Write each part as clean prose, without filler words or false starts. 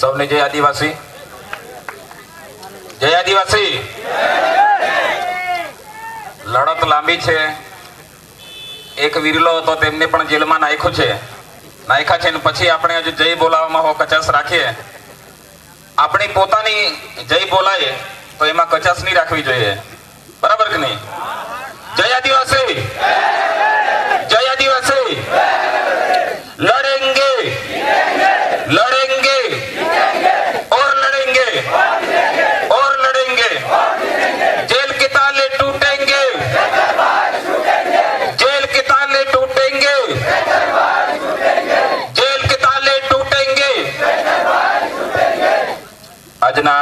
સૌને જય આદિવાસી, જય આદિવાસી। લડત લાંબી છે। એક વિરલો હતો તેમને પણ જેલમાં નાખ્યા છે ને પછી આપણે હજુ જય બોલાવવામાં હો કચાશ રાખીએ। આપણી પોતાની જય બોલાય તો એમાં કચાશ નહીં રાખવી જોઈએ, બરાબર કે નહીં? જય આદિવાસી, જય આદિવાસી। लड़ेंगे लड़ेंगे और लड़ेंगे और लड़ेंगे, जेल के ताले टूटेंगे, जेल के ताले टूटेंगे, जेल के ताले टूटेंगे। આજના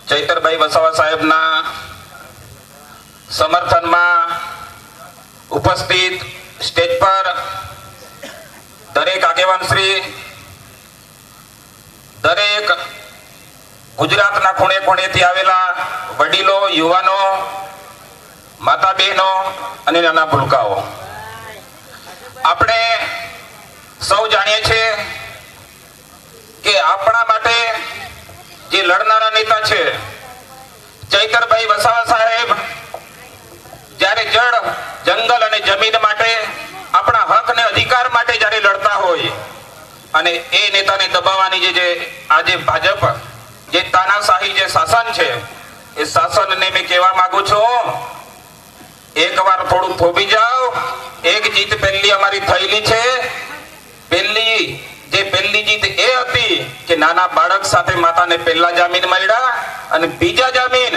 ચૈતરભાઈ વસાવા સાહેબના સમર્થનમાં ઉપસ્થિત સ્ટેજ પર દરેક આગેવાન શ્રી, દરેક ગુજરાતના ખૂણે ખૂણેથી આવેલા વડીલો, યુવાનો, માતા બહેનો અને નાના ભૂલકાઓ, આપણે સૌ જાણીએ છીએ કે આપણા માટે જે લડનારા નેતા છે ચૈતરભાઈ વસાવા સાહેબ જ્યારે જળ, જંગલ અને જમીન માટે, આપણા હક અને અધિકાર માટે જ્યારે લડતા હોય અને એ નેતાને દબાવવાની જે આજે ભાજપ જે તાનાશાહી જે શાસન છે એ શાસનને મેં કહેવા માંગુ છું, એકવાર થોડું થોભી જાઓ। એક જીત પહેલી અમારી થયેલી છે। પહેલી જીત એ હતી કે નાના બાળક સાથે માતાને પહેલા જામીન મળ્યા અને બીજા જામીન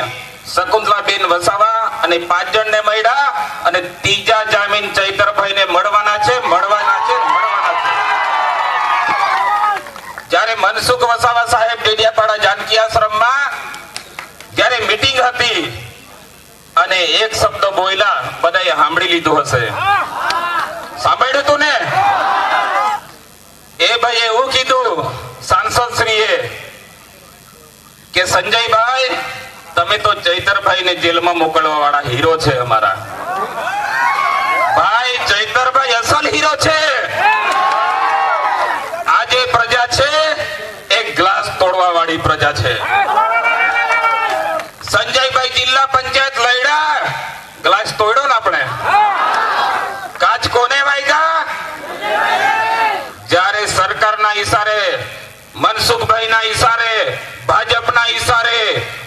શકુંતલાબેન વસાવા અને 5 જણને મળ્યા અને ત્રીજા જામીન ચૈતરભાઈને મળવાના છે। જ્યારે મનસુખ વસાવા સાહેબ ડેડિયાપાડા જાનકી આશ્રમમાં જ્યારે મીટિંગ હતી અને એક શબ્દ બોલ્યા, બધાએ સાંભળી લીધું હશે, સાંભળ્યું તું ને? એ ભાઈ એવું કીધું સાંસદ શ્રીએ કે સંજયભાઈ તમે તો ચૈતરભાઈને જેલમાં મોકલવા વાળા હીરો છે અમારા। ભાઈ ચૈતરભાઈ અસલ હીરો છે। આજે પ્રજા છે એક ગ્લાસ તોડવા વાળી પ્રજા છે। સંજયભાઈ જિલ્લા પંચાયત લડ્યા, ગ્લાસ તોડ્યો ને આપણે। કાચ કોને વાગ્યા? જ્યારે સરકારના ઈશારે, મનસુખભાઈના ઈશારે, ભાજપના ઈશારે,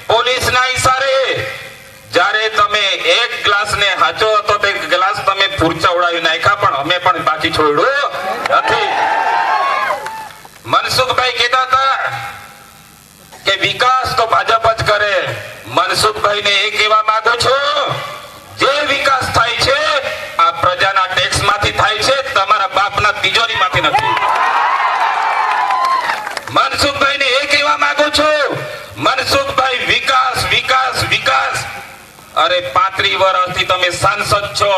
પોલીસના ઈશારે જ્યારે તમે એક ગ્લાસને હાચો હતો તે ગ્લાસ તમે ફૂરચા ઉડાવી નાખ્યા, પણ અમે પણ બાકી છોડ્યું નથી। મનસુખભાઈ કહેતા હતા કે વિકાસ તો ભાજપ જ કરે। મનસુખભાઈને એ કહેવા માંગુ છું, જે વિકાસ થાય છે આ પ્રજાના ટેક્સ માંથી થાય છે, તમારા બાપના તિજોરીમાંથી નથી। મનસુખભાઈને એ કહેવા માંગુ છું, મનસુખભાઈ વિકાસ વિકાસ વિકાસ, અરે 35 વર્ષથી તમે સાંસદ છો,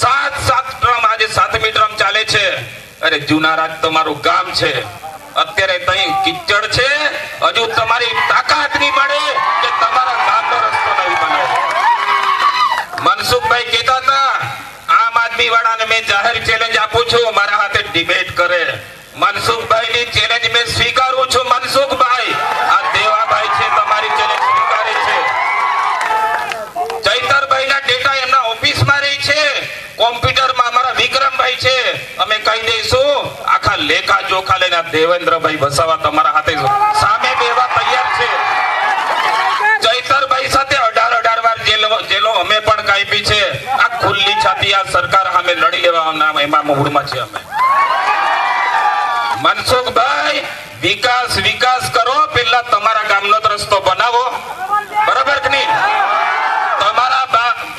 7 ટર્મ, આજે 7મી ટર્મ ચાલે છે। અરે જુનારાજ તમારું ગામ છે, અત્યારે તઈ કિચડ છે, હજુ તમારી તાકાત નહીં મળે કે તમારા ગામનો રસ્તો નહીં બનાવો। મનસુખભાઈ કહેતા હતા આમ આદમી વાળાને મેં જાહેર ચેલેન્જ આપું છું, મારા હાથે ડિબેટ કરે। મનસુખભાઈની ચેલેન્જ મેં સ્વીકારું છું। મનસુખભાઈ, આ દેવાભાઈ છે તમારી ચેલેન્જ સ્વીકારે છે। ચૈતરભાઈના ડેટા એમના ઓફિસમાં રહી છે, કોમ્પ્યુટરમાં અમારા વિક્રમભાઈ છે, અમે કહી દઈશું આખા લેખા જોખા લઈને દેવેન્દ્રભાઈ વસાવા તમારા હાથે સામે બેવા તૈયાર છે। ચૈતરભાઈ સાથે 18 વાર જેલો અમે પણ કાપી છે। આ ખુલ્લી છાતી આ સરકાર સામે લડી લેવા એમાં મૂળમાં છે અમે। મનસુખભાઈ વિકાસ વિકાસ કરો, પેલા તમારા ગામનો રસ્તો બનાવો, બરાબર કે નહીં? તમારા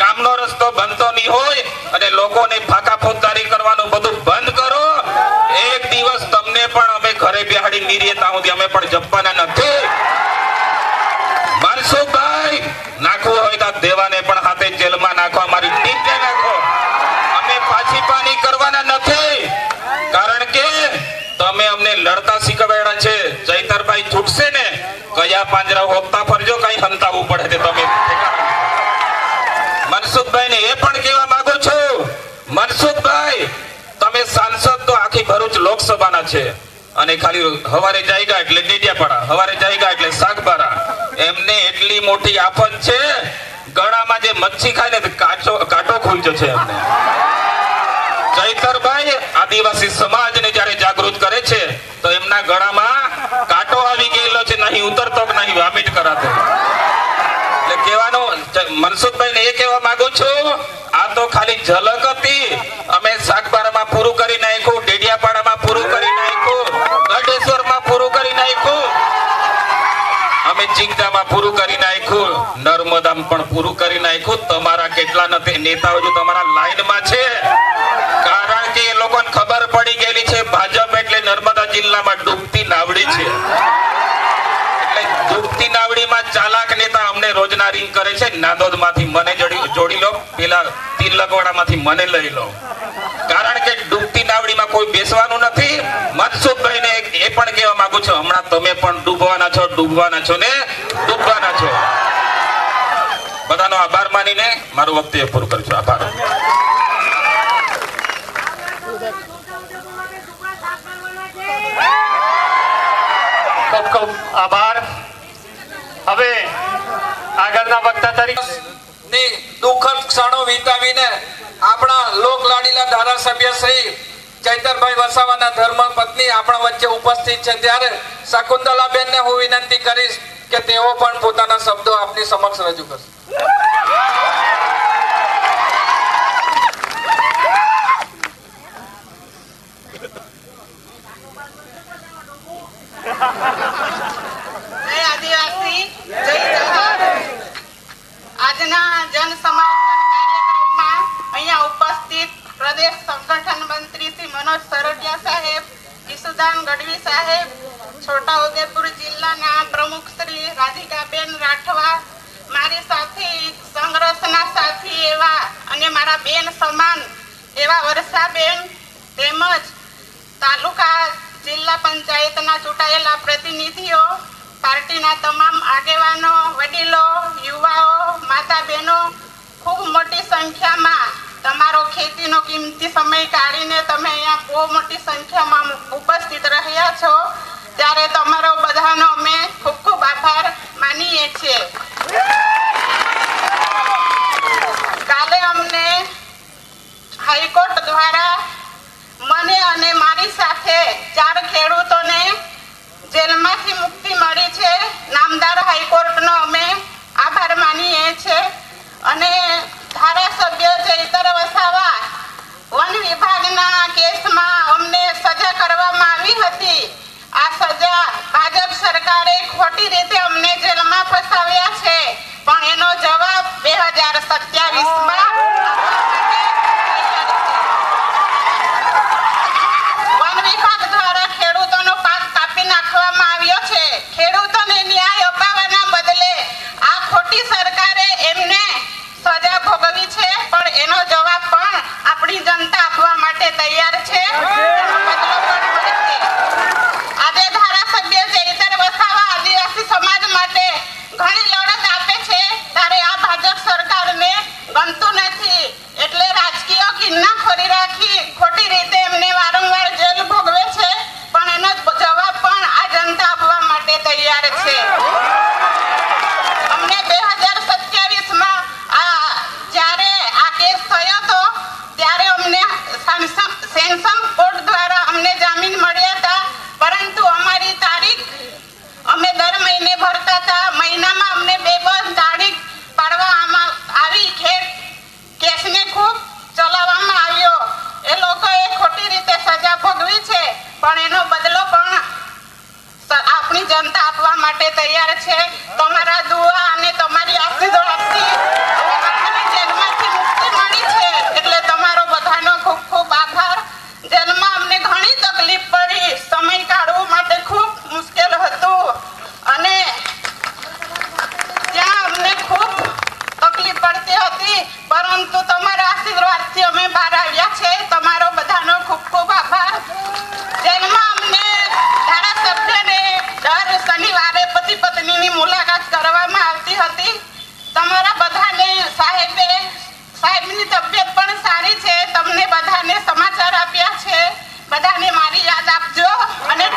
ગામનો રસ્તો બનતો નહીં હોય અને લોકોને ફાકા ફોજદારી કરવાનું બધું બંધ કરો। એક દિવસ તમને પણ અમે ઘરે બેહાડી નીરીએ ત્યાં સુધી અમે પણ જપવાના નથી। મનસુખભાઈ નાખવું હોય તો દેવાને પણ હાથે જેલમાં નાખો, અમારી ટીમને નાખો, અમે પાછી પાની કરવાના નથી। કારણ કે તમે અમને લડતા શીખવાડ્યા છે। ચૈતરભાઈ છૂટશે ને કયા પાંજરા હોપતા ફરજો, કઈ હંતાવું પડે તે તમે। મનસુખભાઈને એ પણ કહેવા માંગુ છું, મનસુખભાઈ તમે સાંસદ તો આખી ભરૂચ લોકસભાના છે, અને ખાલી હવારે જાયગા એટલે ડેડિયાપાડા, હવારે જાયગા એટલે સાગબારા. એમને એટલી મોટી આફત છે, ગળામાં જે મચ્છી ખાય ને કાંટો ખુલજો છે એમને. ચૈતરભાઈ આદિવાસી સમાજને જ્યારે જાગૃત કરે છે તો એમના ગળામાં કાંટો આવી ગયેલો છે, નહીં ઉતરતો કે નહીં વોમિટ કરાતો. એટલે કહેવાનું મનસુખભાઈને એ કહેવા માંગુ છું, આ તો ખાલી ઝલક હતી. અમે સાગબારામાં પૂરું કરી નાખ્યું, ડેડિયાપાડામાં પૂરું કરી નાખ્યું, ગઢેશ્વરમાં પૂરું કરી નાખ્યું, અમે ચિંતામાં પૂરું કરી નાખ્યું, નર્મદામાં પણ પૂરું કરી નાખ્યું. તમારા કેટલા નથી નેતાઓ જો તમારા લાઈનમાં છે, કારણ કે એ લોકોને ખબર પડી ગયેલી છે ભાજપ એટલે નર્મદા જિલ્લામાં ડૂબતી નાવડી છે. એટલે ડૂબતી નાવડીમાં ચાલાક નેતા અમને રોજના રિંગ કરે છે, નાદોદ માંથી મને જોડી લો, પેલા તિલકવાડા માંથી મને લઈ લો. કારણ કે ડૂબતી નાવડીમાં કોઈ બેસવાનું નથી. મનસુખભાઈને એ પણ કહેવા માંગુ છું, હમણાં તમે પણ ડૂબવાના છો ને ડૂબવાના છો. બધાનો આભાર માનીને મારું વક્તવ્ય પૂરું કરું છું. આભાર. ખૂબ ખૂબ આભાર. હવે આગળના વક્તા તરીકે દુઃખદ ક્ષણો વિતાવીને આપણા લોકલાડીલા ધારાસભ્ય શ્રી ચૈતરભાઈ વસાવાના ધર્મપત્ની આપણા વચ્ચે ઉપસ્થિત છે, ત્યારે શકુંતલાબેનને હું વિનંતી કરીશ કે તેઓ પણ પોતાના શબ્દો આપની સમક્ષ રજૂ કરશે. આજના જનસમાજ કાર્યક્રમમાં અહીંયા ઉપસ્થિત પ્રદેશ સંગઠન મંત્રી શ્રી મનોજ સરવડિયા સાહેબ, ઈસુદાન ગઢવી સાહેબ, છોટાઉદેપુર જિલ્લાના પ્રમુખ શ્રી રાધિકાબેન રાઠવા, મારી સાથી સંઘર્ષના સાથી એવા અને મારા બેન સમાન એવા વર્ષાબેન, તેમજ તાલુકા જિલ્લા પંચાયતના ચૂંટાયેલા પ્રતિનિધિઓ, પાર્ટીના તમામ આગેવાનો, વડીલો, યુવાઓ, માતા બહેનો, ખૂબ મોટી સંખ્યામાં તમારો ખેતીનો કિંમતી સમય કાઢીને તમે અહીંયા બહુ મોટી સંખ્યામાં ઉપસ્થિત રહ્યા છો, ત્યારે તમારો બધાનો અમે ખૂબ ખૂબ આભાર માનીએ છીએ. કાલે અમને હાઈકોર્ટ દ્વારા મને અને મારી સાથે 4 ખેડૂતોને જેલમાંથી મુક્તિ મળી છે. નામદાર હાઈકોર્ટનો અમે આભાર માનીએ છીએ. અને ધારાસભ્ય ચૈતર વસાવા વન વિભાગના કેસમાં અમને સજા કરવામાં આવી હતી. આ સજા ભાજપ સરકારે ખોટી રીતે અમને જેલમાં ફસાવ્યા છે, પણ એનો જવાબ 2027માં વન વિભાગ દ્વારા ખેડૂતોનો પાક કાપી નાખવામાં આવ્યો છે. ખેડૂતોને ન્યાય અપાવવાના બદલે આ ખોટી સરકારે એમને સજા ભોગવી છે, પણ એનો જવાબ પણ આપણી જનતા આપવા માટે તૈયાર છે. આજે ધારાસભ્ય ચૈતર વસાવા આદિવાસી સમાજ માટે ઘણી લડત આપે છે, ત્યારે આ ભાજપ સરકારને ગમતું નથી, એટલે રાજકીય કિન્નાખોરી રાખી ખોટી રીતે એમને વારંવાર જેલ ભોગવે છે, પણ એનો જવાબ પણ આ જનતા આપવા માટે તૈયાર છે. અમને 2027માં જ્યારે આ કેસ થયો હતો ત્યારે અમને સેન્સમ કોર્ટ દ્વારા અમને જામીન મળ્યા હતા, પરંતુ અમારી તારીખ અમે દર મહિને ભરતા હતા. મહિનામાં અમને 2 તારીખ પાડવામાં આવી. કેસને ખૂબ ચલાવવામાં આવ્યો. એ લોકોએ ખોટી રીતે સજા ભોગવી છે, પણ એનો બદલો પણ આપણી જનતા આપવા માટે તૈયાર છે. તમારા દુઆ અને તમારી આશીર્વાદથી જેલમાંથી મુક્તિ મળી છે, એટલે તમારો બધાનો ખૂબ ખૂબ આભાર. જેલમાં અમને ઘણી તકલીફ પડી, સમય કાઢવા માટે ખૂબ મુશ્કેલ હતું અને ત્યાં અમને ખૂબ તકલીફ પડતી હતી, પરંતુ તમારા આશીર્વાદથી અમે બહાર આવ્યા છે. તમારો બધાનો ખૂબ ખૂબ આભાર. જેલમાં અમને ધારાસભ્યને દર શનિવારે પતિ પત્નીની મુલાકાત કરવામાં આવતી હતી. તમારા બધાને સાહેબની તબિયત પણ સારી છે. તમને બધાને સમાચાર આપ્યા છે. બધાને મારી યાદ આપજો અને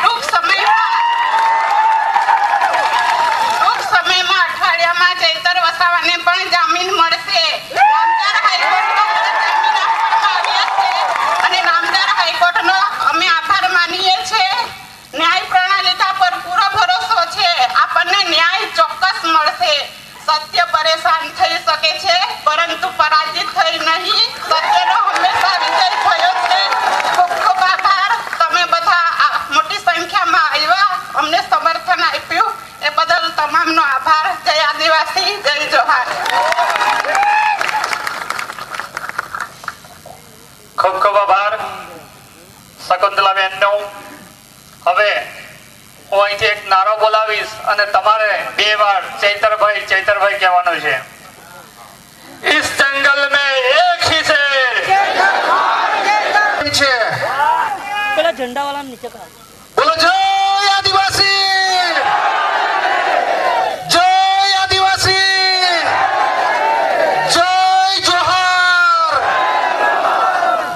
અને તમારે 2 વાર ચૈતરભાઈ ચૈતરભાઈ કહેવાનું છે. इस जंगल में एक ही शेर છે. પેલા ઝંડા વાળા નીચે કરાવો. બોલો જય આદિવાસી, જય આદિવાસી, જય જોહાર,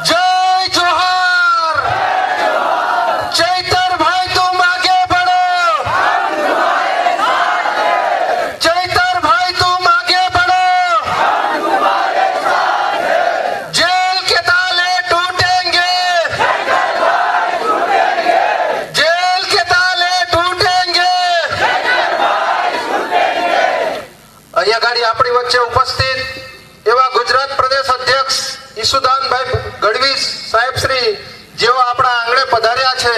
જય જોહાર. ચૈતરભાઈ તુમ આગે बढ़ो, ચૈતરભાઈ તુમ આગે बढ़ो. जेल के ताले टूटेंगे, जेल के ताले टूटेंगे. અહીંયા ગાડી આપણી વચ્ચે ઉપસ્થિત એવા ગુજરાત પ્રદેશ અધ્યક્ષ ઈસુદાનભાઈ ગઢવી સાહેબ શ્રી જેઓ આપણા આંગણે પધાર્યા છે,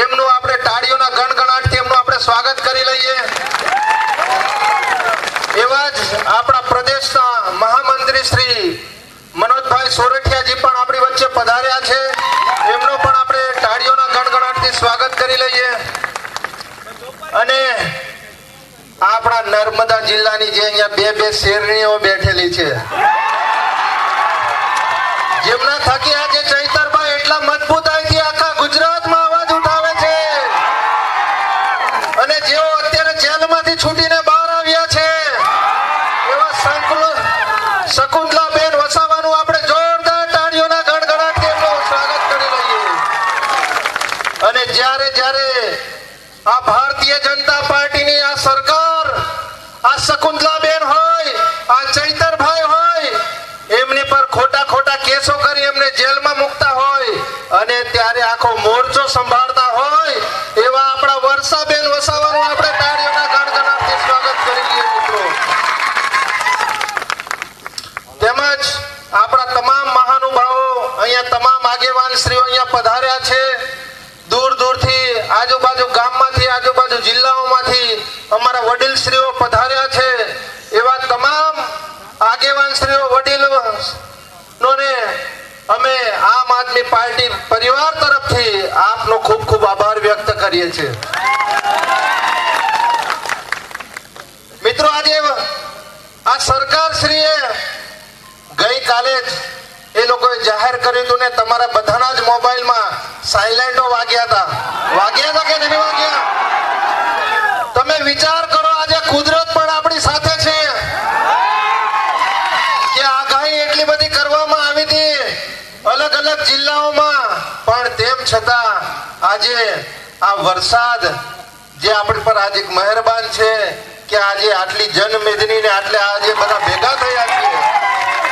એમનું આપણે તાળીઓના ગણગણાટથી એમનું આપણે સ્વાગત કરી લઈએ. એવા જ આપણા પ્રદેશના મહામંત્રી શ્રી મનોજભાઈ સોરઠિયાજી પણ આપણી વચ્ચે પધાર્યા છે, એમનું પણ આપણે તાળીઓના ગણગણાટથી સ્વાગત કરી લઈએ. અને આપણા નર્મદા જિલ્લાની જે અહીંયા બે શેરણીઓ બેઠેલી છે, જેમના થકી આજે ચૈતરભાઈ એટલા મજબૂતાઈથી આખા ગુજરાતમાં અવાજ ઉઠાવે છે, અને જેઓ અત્યારે જેલમાંથી છૂટીને બહાર આવ્યા છે, એવા શકુંતલાબેન વસાવાનું આપણે જોરદાર તાળીઓના ગણગણાટથી એમનું સ્વાગત કરી લઈએ. અને જ્યારે જ્યારે આ ભારતીય જનતા પાર્ટીની આ સરકાર, આ શકુંતલાબેન હોય, આ ચૈતરભાઈ હોય, એમની પર ખોટા ખોટા કેસો કરી એમને જેલમાં મૂકતા હોય, અને ત્યારે આખો મોરચો સંભાળતા હોય એવા આપણા વર્ષાબેન વસાવાનું આપણે તાળીઓના ગણગણાટથી સ્વાગત કરી લઈએ મિત્રો. તેમજ આપણા તમામ મહાનુભાવો અહીંયા, તમામ આગેવાન શ્રીઓ અહીંયા પધાર્યા છે. દૂર દૂરથી, આજુબાજુ ગામમાંથી, આજુબાજુ જિલ્લાઓમાંથી અમારા વડીલ શ્રીઓ પધાર્યા છે. એવા તમામ આગેવાન શ્રીઓ, વડીલોને અમે આમ આદમી પાર્ટી પરિવાર તરફથી આપનો ખૂબ ખૂબ આભાર વ્યક્ત કરીએ છીએ. મિત્રો, આજે આ સરકાર શ્રીએ ગઈકાલે જ એ લોકોએ જાહેર કર્યું હતું ને, તમારા બધાના જ મોબાઈલમાં સાયલેન્ટો વાગ્યા હતા. વાગ્યા હતા કે નહીં વાગ્યા? તમે વિચાર કરો, આજે કુદરત પણ આપણી સાથે છે કે આગાહી એટલી બધી કરવામાં આવી હતી અલગ અલગ જિલ્લાઓમાં, પણ તેમ છતાં આજે આ વરસાદ જે આપણી પર આજે મહેરબાન છે કે આજે આટલી જનમેદની ને આટલે આજે બધા ભેગા થયા છીએ,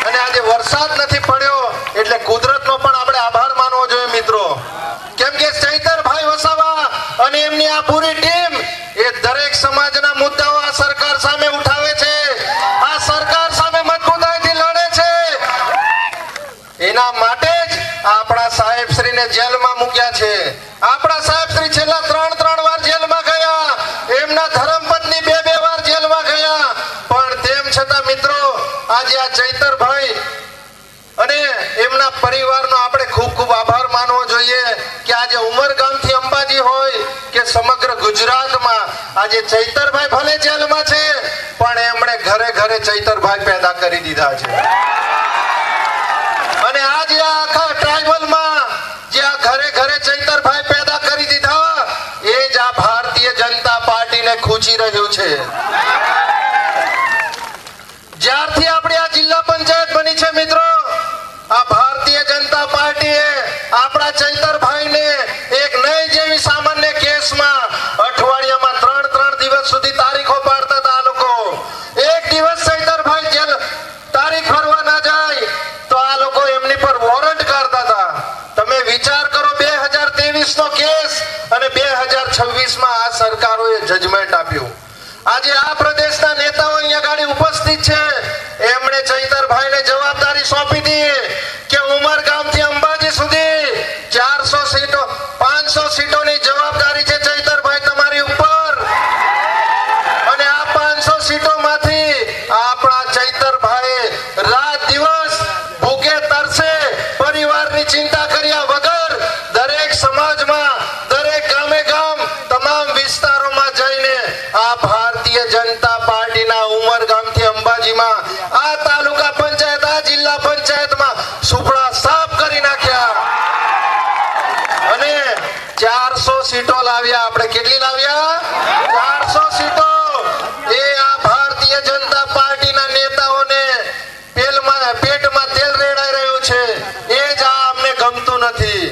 અને આજે વરસાદ નથી પડ્યો એટલે કુદરતનો પણ આપણે આભાર માનવો જોઈએ મિત્રો. કેમ કે ચૈતરભાઈ વસાવા અને એમની આ પૂરી ટીમ એ દરેક સમાજના મુદ્દાઓ આ સરકાર સામે ઉઠાવે છે, આ સરકાર સામે મજબૂતાઈથી લડે છે. એના માટે જ આપણા સાહેબશ્રીને જેલમાં મૂક્યા છે. આપણા સાહેબશ્રી છેલ્લા 3 વાર જેલમાં ગયા, એમના ધર્મપત્ની 2 વાર જેલમાં ગયા, પણ તેમ છતાં મિત્રો આજે આ ચૈતરભાઈ અને એમના પરિવારનો આપણે ખૂબ ખૂબ આભાર માનવો જોઈએ કે આજે ઉમરગામથી અંબાજી હોય કે સમગ્ર ગુજરાતમાં આજે ચૈતરભાઈ ભલે જેલમાં છે, પણ એમણે ઘરે ઘરે ચૈતરભાઈ પેદા કરી દીધા છે. અને આજે આ આખા ટ્રાઇબલમાં જે આ ઘરે ઘરે ચૈતરભાઈ પેદા કરી દીધા, એ જ આ ભારતીય જનતા પાર્ટીને ખૂંચી રહ્યું છે. જ્યારથી આપણી આ જિલ્લા પંચાયત બની છે મિત્રો, આ ભારતીય જનતા પાર્ટીએ આપણા ચૈતરભાઈને એક નહીં જેવી સામાન્ય કેસમાં અઠવાડિયામાં 3 દિવસ સુધી તારીખો પાડતા હતા. આ લોકો એક દિવસ ચૈતરભાઈ જેલ તારીખ ભરવા ના જાય તો આ લોકો એમની પર વોરંટ કાઢતા હતા. તમે વિચાર કરો, 2023 નો કેસ અને 2026 માં આ સરકારોએ જજમેન્ટ આપ્યું. આજે આ પ્રદેશના નેતાઓ અહીંયા ગાડી ઉપસ્થિત છે, એમણે ચૈતરભાઈને જવાબદારી સોંપી હતી કે ઉમરગામથી અંબાજી સુધી 400 સીટો 500 સીટોની જવાબદારી છે ચૈતરભાઈ તમારી ઉપર. અને આ 500 સીટોમાંથી આપણા ચૈતરભાઈ રાત દિવસ ભૂખે તરસે પરિવારની ચિંતા કર્યા વગર દરેક સમાજમાં, દરેક ગામે ગામ, તમામ વિસ્તારોમાં જઈને આ સુપડા સાફ કરી નાખ્યા અને 400 સીટો લાવ્યા. આપણે કેટલી લાવ્યા? 400 સીટો. એ આ ભારતીય જનતા પાર્ટીના નેતાઓને પેટમાં તેલ રેડાઈ રહ્યું છે. એ જ આ અમને ગમતું નથી.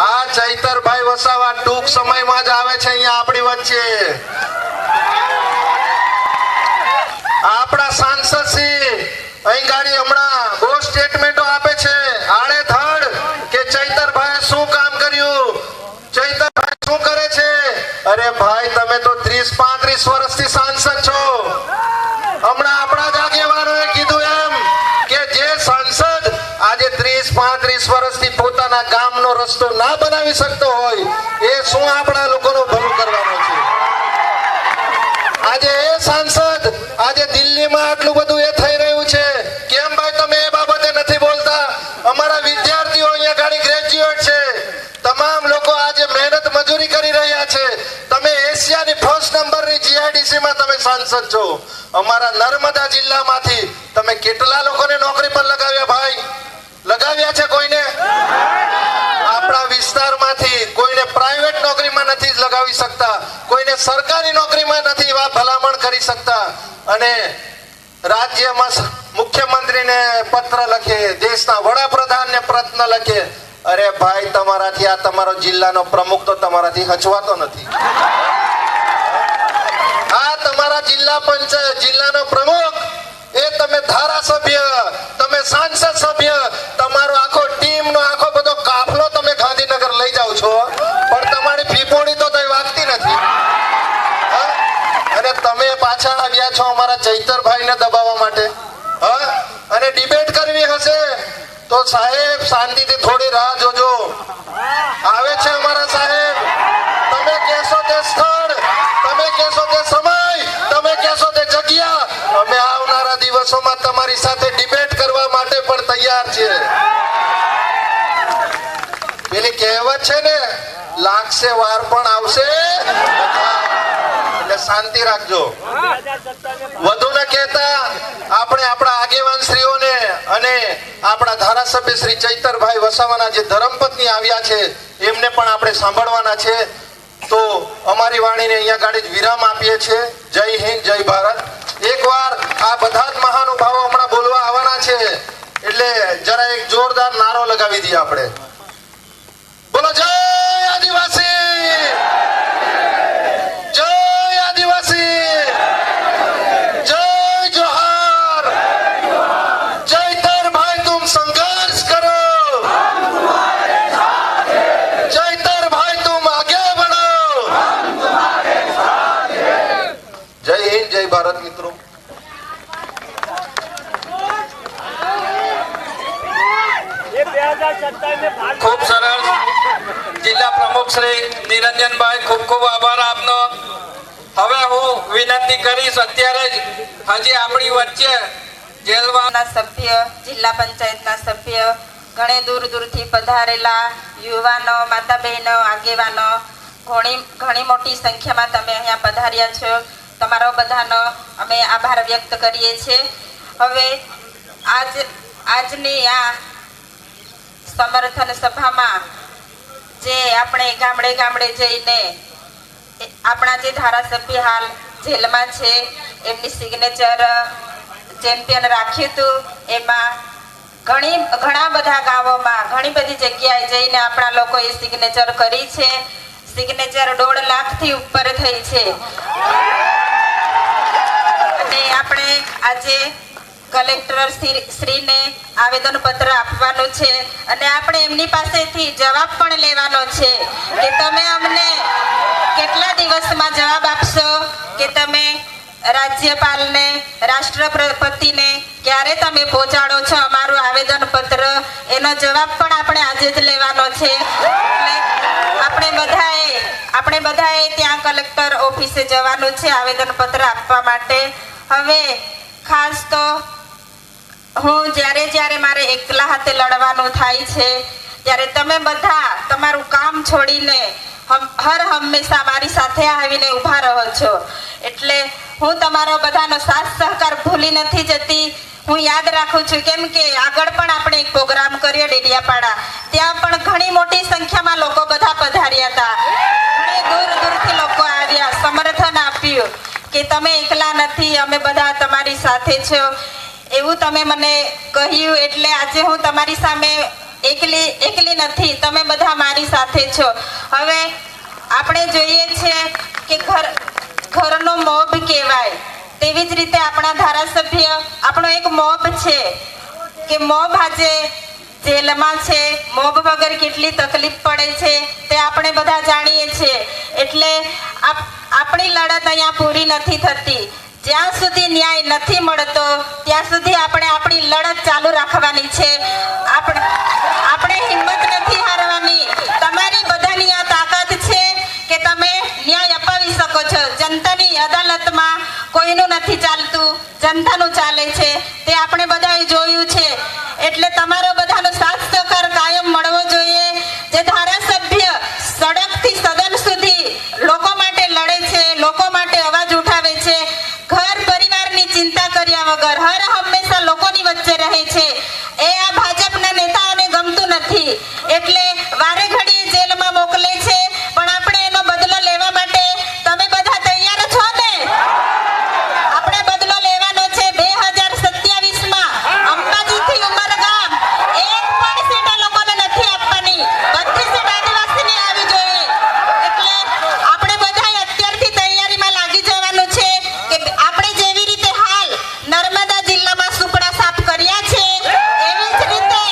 આ ચૈતરભાઈ વસાવા ટૂંક સમયમાં જ આવે છે અહીંયા આપણી વચ્ચે. આપણા સાંસદ શ્રી અહીં ગાડી હમણાં બહુ સ્ટેટમેન્ટો આપે છે આડેધડ કે ચૈતરભાઈ શું કામ કર્યું, ચૈતરભાઈ શું કરે છે. અરે ભાઈ, તમે તો 30-35 વર્ષથી સાંસદ છો. હમણાં આપણા જ આગેવાનોએ કીધું એમ કે જે સાંસદ આજે 30-35 વર્ષથી પોતાના ગામનો રસ્તો ના બનાવી શકતો હોય એ શું આપણા લોકોનું ભલું કરવાનો છે. આજે એ સાંસદ આજે દિલ્હીમાં આટલું બધું એ થઈ રહ્યું છે. કેમ ભાઈ તમે એ બાબતે નથી બોલતા? અમારા વિદ્યાર્થીઓ અહીંયા ગાડી ગ્રેજ્યુએટ છે, તમામ લોકો આજે મહેનત મજૂરી કરી રહ્યા છે. તમે એશિયાની ફર્સ્ટ નંબરની જીઆઈડીસી માં તમે સાંસદ છો. અમારા નર્મદા જિલ્લામાંથી તમે કેટલા લોકોને નોકરી પર લગાવ્યા ભાઈ? લગાવ્યા છે કોઈને? આપણા વિસ્તારમાંથી કોઈને પ્રાઇવેટ નોકરીમાં નથી લગાવી શકતા, કોઈને સરકારી નોકરીમાં નથી ભલામણ કરી શકતા. અને રાજ્યમાં મુખ્યમંત્રીને પત્ર લખે, દેશના વડાપ્રધાનને પ્રશ્ન લખે. અરે ભાઈ, તમારાથી આ તમારો જિલ્લાનો પ્રમુખ તો તમારાથી હચવાતો નથી. આ તમારા જિલ્લાનો પ્રમુખ, એ તમે ધારાસભ્ય, તમે સાંસદ સભ્ય, તમારો આખો ટીમનો આખો બધો કાફલો તમે ગાંધીનગર લઈ જાઓ છો, પણ તમારી ફીફોડી તો તઈ વાગતી નથી. અને તમે પાછા આવ્યા છો અમારા ચૈતરભાઈને દબાવવા માટે. અને ડિબેટ કરવી હશે તો સાહેબ શાંતિથી થોડી રાહ જોજો. આવે છે અમારા સાહેબ. તમે કહેશો તે સ્થળ, તમે કહેશો તે સમય, તમે કહેશો તે જગ્યા, અમે આવનારા દિવસોમાં તમારી સાથે ડિબેટ કરવા માટે પણ તૈયાર છીએ. પેલી કહેવત છે ને, લાગશે વાર પણ આવશે. એટલે શાંતિ રાખજો. વધુ ન કહેતા આપણે આપણા આગેવાન શ્રીઓને અને આપણા ધારાસભ્ય શ્રી ચૈતરભાઈ વસાવાના જે ધર્મપત્ની આવ્યા છે એમને પણ આપણે સાંભળવાના છે. તો અમારી વાણીને અહીંયા ગાડી જ વિરામ આપીએ છીએ. જય હિન્દ, જય ભારત. એકવાર આ બધા જ મહાનુભાવો હમણાં બોલવા આવવાના છે એટલે જરા એક જોરદાર નારો લગાવી દઈએ આપણે. બોલો જય આદિવાસી, જય આદિવાસી, જય જોહાર. ચૈતરભાઈ તુમ સંઘર્ષ કરો, ચૈતરભાઈ તુમ આગે बढ़ो. જય હિન્દ, જય ભારત. મિત્રો, ખૂબ સરસ. જિલ્લા પ્રમુખ શ્રી નિરંજનભાઈ, ખૂબ ખૂબ આભાર આપનો. હવે હું વિનંતી કરીશ, અત્યારે જ હજી આપણી વચ્ચે જેલવાના સભ્ય, જિલ્લા પંચાયતના સભ્ય, ઘણે દૂર દૂરથી પધારેલા યુવાનો, માતા બહેનો, આગેવાનો, ઘણી મોટી સંખ્યામાં તમે અહીંયા પધાર્યા છો. તમારો બધાનો અમે આભાર વ્યક્ત કરીએ છીએ. હવે આજની આ સમર્થન સભામાં જે આપણે ગામડે ગામડે જઈને આપણા જે ધારાસભ્ય હાલ જેલમાં છે એમની સિગ્નેચર ચેમ્પિયન રાખ્યું હતું, એમાં ઘણા બધા ગામોમાં ઘણી બધી જગ્યાએ જઈને આપણા લોકોએ સિગ્નેચર કરી છે. સિગ્નેચર 1.5 લાખથી ઉપર થઈ છે. અને આપણે આજે કલેક્ટર શ્રીને આવેદન પત્ર આપવાનું છે અને આપણે એમની પાસેથી જવાબ પણ લેવાનો છે કે તમે અમને કેટલા દિવસમાં જવાબ આપશો, કે તમે રાજ્યપાલને, રાષ્ટ્રપતિને ક્યારે તમે પહોંચાડો છો અમારું આવેદન પત્ર. એનો જવાબ પણ આપણે આજે જ લેવાનો છે. એટલે આપણે બધાએ ત્યાં કલેક્ટર ઓફિસે જવાનું છે આવેદન પત્ર આપવા માટે. હવે ખાસ તો હું જ્યારે મારે એકલા હાથે લડવાનું થાય છે ત્યારે તમે બધા તમારું કામ છોડીને હર હંમેશા મારી સાથે આવીને ઊભા રહો છો. એટલે હું તમારો બધાનો સાથ સહકાર ભૂલી નથી જતી. હું યાદ રાખું છું, કેમ કે આગળ પણ આપણે એક પ્રોગ્રામ કર્યો ડેડિયાપાડા, ત્યાં પણ ઘણી મોટી સંખ્યામાં લોકો બધા પધાર્યા હતા. ઘણી દૂર દૂરથી લોકો આવ્યા, સમર્થન આપ્યું કે તમે એકલા નથી, અમે બધા તમારી સાથે છો, એવું તમે મને કહ્યું. એટલે આજે હું તમારી સામે એકલી નથી, તમે બધા મારી સાથે છો. હવે આપણે જોઈએ છીએ કે ઘરનો મોભ કહેવાય, તેવી જ રીતે આપણા ધારાસભ્ય આપણો એક મોભ છે કે મોભ આજે જેલમાં છે. મોભ વગર કેટલી તકલીફ પડે છે તે આપણે બધા જાણીએ છીએ. એટલે આપણી લડત અહીંયા પૂરી નથી થતી. જ્યાં સુધી ન્યાય નથી મળતો ત્યાં સુધી આપણે આપણી લડત ચાલુ રાખવાની છે. આપણે હિંમત નથી હારવાની. તમારી બધાની આ તાકાત છે કે તમે ન્યાય અપાવી શકો છો. જનતાની અદાલતમાં કોઈનું નથી ચાલતું, જનતાનું ચાલે છે, તે આપણે બધાએ જોયું છે. એટલે તમારો બધાનો સાથ સહકાર કાયમ મળવો જોઈએ. જે ધારાસભ્ય સડકથી સદન સુધી લોકો માટે લડે છે, લોકો માટે અવાજ ઉઠાવે છે, ઘર પરિવારની ચિંતા કર્યા વગર હર હંમેશા લોકોની વચ્ચે રહે છે, એ આ ભાજપના નેતાઓને ગમતું નથી. એટલે વારે ઘડીએ જેલમાં મોકલે છે, પણ આપણે એનો બદલો લેવા માટે તમે બધા તૈયાર છો ને? આપણે બદલો લેવાનો છે. 2027માં અંબાજીથી ઉમરગામ એક પણ સીટ આ લોકોને નથી આપવાની. બધી સીટ આદિવાસીની આવી જોઈએ. એટલે આપણે બધાએ અત્યારથી તૈયારીમાં લાગી જવાનું છે કે આપણે જેવી રીતે હાલ નર્મદા જિલ્લામાં સુપડા સાફ કર્યા છે, એવી જ રીતે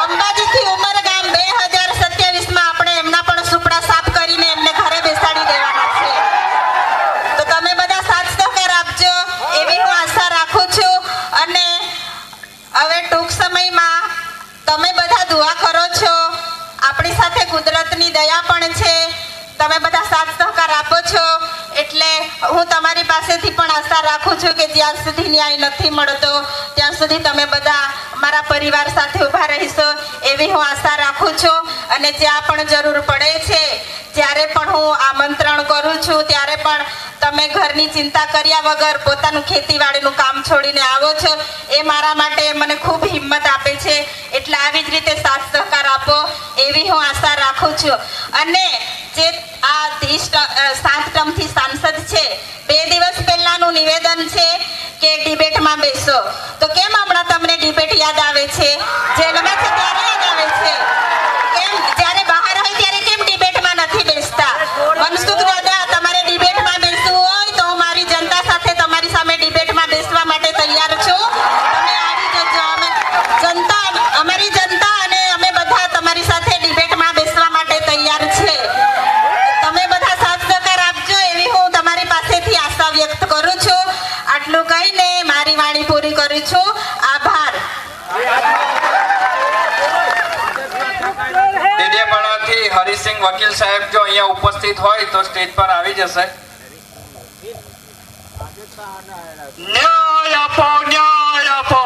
અંબાજીથી ઉમરગામ 2027માં આપણે એમના પણ સુપડા સાફ કરીને એમને ઘરે બેસાડી દેવાના છે. તો તમે બધા સાથ સહકાર આપજો એવી હું આશા રાખું છું. અને હવે ટૂંક સમયમાં તમે બધા દુઆ કરો છો, આપણી સાથે કુદરતની દયા પણ છે, તમે બધા સાથ સહકાર આપો છો. એટલે હું તમારી પાસેથી પણ આશા રાખું છું કે જ્યાં સુધી ન્યાય નથી મળતો ત્યાં સુધી તમે બધા મારા પરિવાર સાથે ઊભા રહીશો એવી હું આશા રાખું છું. અને જ્યાં પણ જરૂર પડે છે, જ્યારે પણ હું આમંત્રણ કરું છું ત્યારે પણ તમે ઘરની ચિંતા કર્યા વગર પોતાનું ખેતીવાડીનું કામ છોડીને આવો છો, એ મારા માટે મને ખૂબ હિંમત આપે છે. એટલે આવી જ રીતે સાથ સહકાર આપો એવી હું આશા રાખું છું. અને જે આ 7 ટર્મથી સાંસદ છે, 2 દિવસ પહેલાનું નિવેદન છે કે ડિબેટમાં બેસો. તો કેમ હમણાં તમને ડિબેટ યાદ આવે છે? જેલમાં છે ત્યારે યાદ આવે છે. કેમ જ્યારે બહાર હોય ત્યારે કેમ ડિબેટમાં નથી બેસતા? મનસુખ દાદા, તમારે ડિબેટમાં બેસવું હોય તો હું મારી જનતા સાથે તમારી સામે ડિબેટમાં બેસવા માટે તૈયાર છું. તમે આવી જજો. અમારી જનતા અને અમે બધા તમારી સાથે ડિબેટમાં બેસવા માટે તૈયાર છે. તમે બધા સાથ સહકાર આપજો એવી હું તમારી પાસેથી આશા વ્યક્ત કરું છું. આટલું કહીને મારી વાણી પૂરી કરું છું. આભાર. ડેડિયાપાડાથી હરિસિંહ વકીલ સાહેબ જો અહીંયા ઉપસ્થિત હોય તો સ્ટેજ પર આવી જશે. ન્યાય આપો, ન્યાય આપો,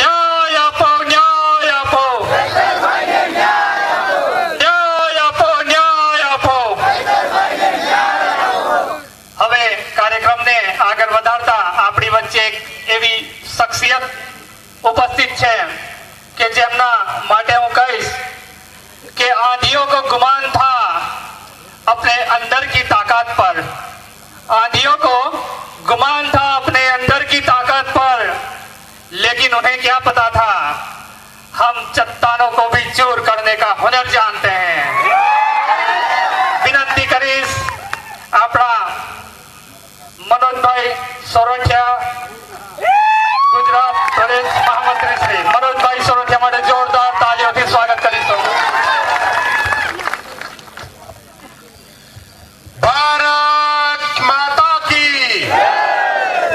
ન્યાય આપો, ન્યાય આપો, ન્યાય આપો, ન્યાય આપો. હવે કાર્યક્રમને આગળ વધારતા આપણી વચ્ચે એક એવી શખ્સિયત ઉપસ્થિત છે કે જેમના માટે હું કહીશ कि आंधियों को गुमान था अपने अंदर की ताकत पर, आंधियों को गुमान था अपने अंदर की ताकत पर, लेकिन उन्हें क्या पता था हम चट्टानों को भी चूर करने का हुनर जानते हैं. विनंती करीश अपना मनोजभाई सोरठिया, गुजरात प्रदेश महामंत्री श्री मनोजभाई सोरठिया માટે જોરદાર તાળીઓથી સ્વાગત કરીશું. भारत माता की,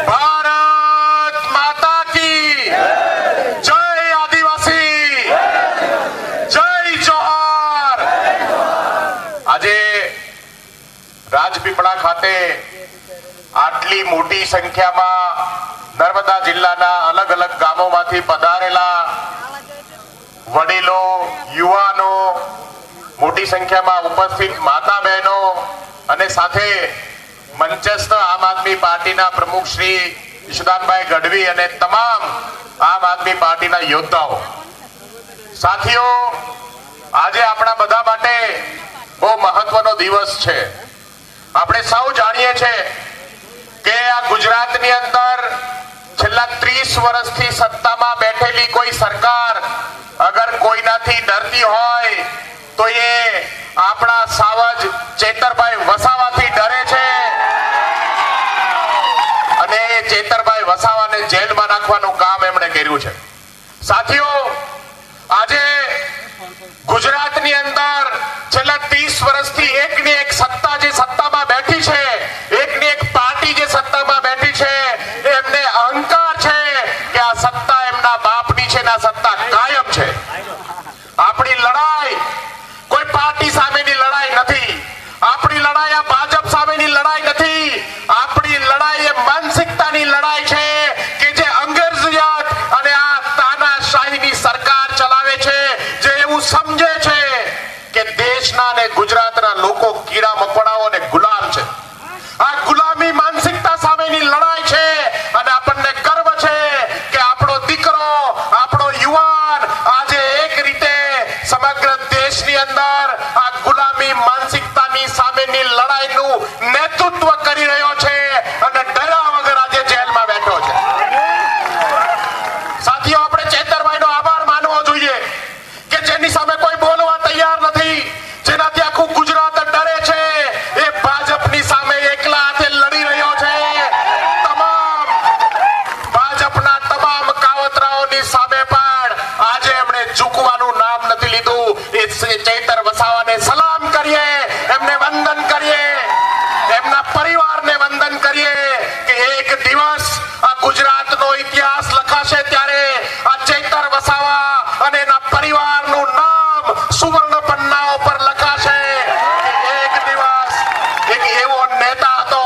भारत माता की जय. आदिवासी जय जोहार. આજે રાજપીપળા ખાતે આટલી મોટી સંખ્યામાં નર્મદા જિલ્લાના અલગ અલગ ગામોમાંથી પધારેલા વડીલો, યુવાનો, મોટી સંખ્યામાં ઉપસ્થિત માતા બહેનો અને સાથે મંચસ્થ આમ આદમી પાર્ટીના પ્રમુખ શ્રી ઈશુદાનભાઈ ગઢવી અને તમામ આમ આદમી પાર્ટીના યોદ્ધાઓ, સાથીઓ, આજે આપણા બધા માટે બહુ મહત્વનો દિવસ છે. આપણે સૌ જાણીએ છીએ કે આ ગુજરાતની અંદર છેલ્લા 30 વર્ષથી સત્તામાં બેઠેલી કોઈ સરકાર અગર કોઈનાથી ડરતી હોય તો એ આપણા સાવજ ચેતરભાઈ વસાવાથી ડરે છે. અને એ ચેતરભાઈ વસાવાને જેલમાં નાખવાનું કામ એમણે કર્યું છે. સાથીઓ, આજે ગુજરાતની અંદર છેલ્લા 30 વર્ષથી એકની એક સત્તા જે સત્તામાં બેઠી છે, એકની એક પાર્ટી જે સત્તામાં બેઠી છે, એમને અહંકાર છે કે આ સત્તા એમના બાપની છે ને આ સત્તા કાયમ છે. આપણી લડાઈ કોઈ પાર્ટી સામેની લડાઈ નથી. આપણી લડાઈ આ ભાજપ સામેની લડાઈ નથી. આપણી લડાઈ એ માનસિકતાની લડાઈ છે કે જે અંગ્રેજીયત અને આ તાનાશાહીની સરકાર ચલાવે છે, જે એવું સમજે છે કે દેશના અને ગુજરાતના લોકો કીડા મકોડાઓ અને ગુલામ છે. આ ગુલામી માનસિકતા સામેની લડાઈ છે. અને આપણને ગર્વ છે કે આપણો દીકરો, આપણો યુવાન આજે એક રીતે સમગ્ર દેશની અંદર આ ગુલામી માનસિકતાની સામેની લડાઈનું નેતૃત્વ કરી રહ્યો છે અને ડર્યા વગર આજે જેલમાં બેઠો છે. સાથીઓ, આપણે ચેતરભાઈનો આભાર માનવો જોઈએ કે જેની સામે કોઈ બોલવા તૈયાર નથી, જેનાથી આખું ગુજરાત ડરે છે. એ ભાજપની સામે એકલા હાથે લડી રહ્યો છે. તમામ ભાજપના તમામ કાવતરાઓની સામે પણ આજે એમણે ઝૂકવાનું નામ નથી લીધું. એ ચેતર વસાવાને સલામ કરીએ, એમને વંદન કરીએ, એમના પરિવારને વંદન કરીએ કે એક દિવસ આ ગુજરાતનો ઇતિહાસ લખાશે ત્યારે આ ચેતર વસાવા અને એના પરિવારનું નામ સુવર્ણ પન્નાઓ પર લખાશે. એક દિવસ એક એવો નેતા હતો,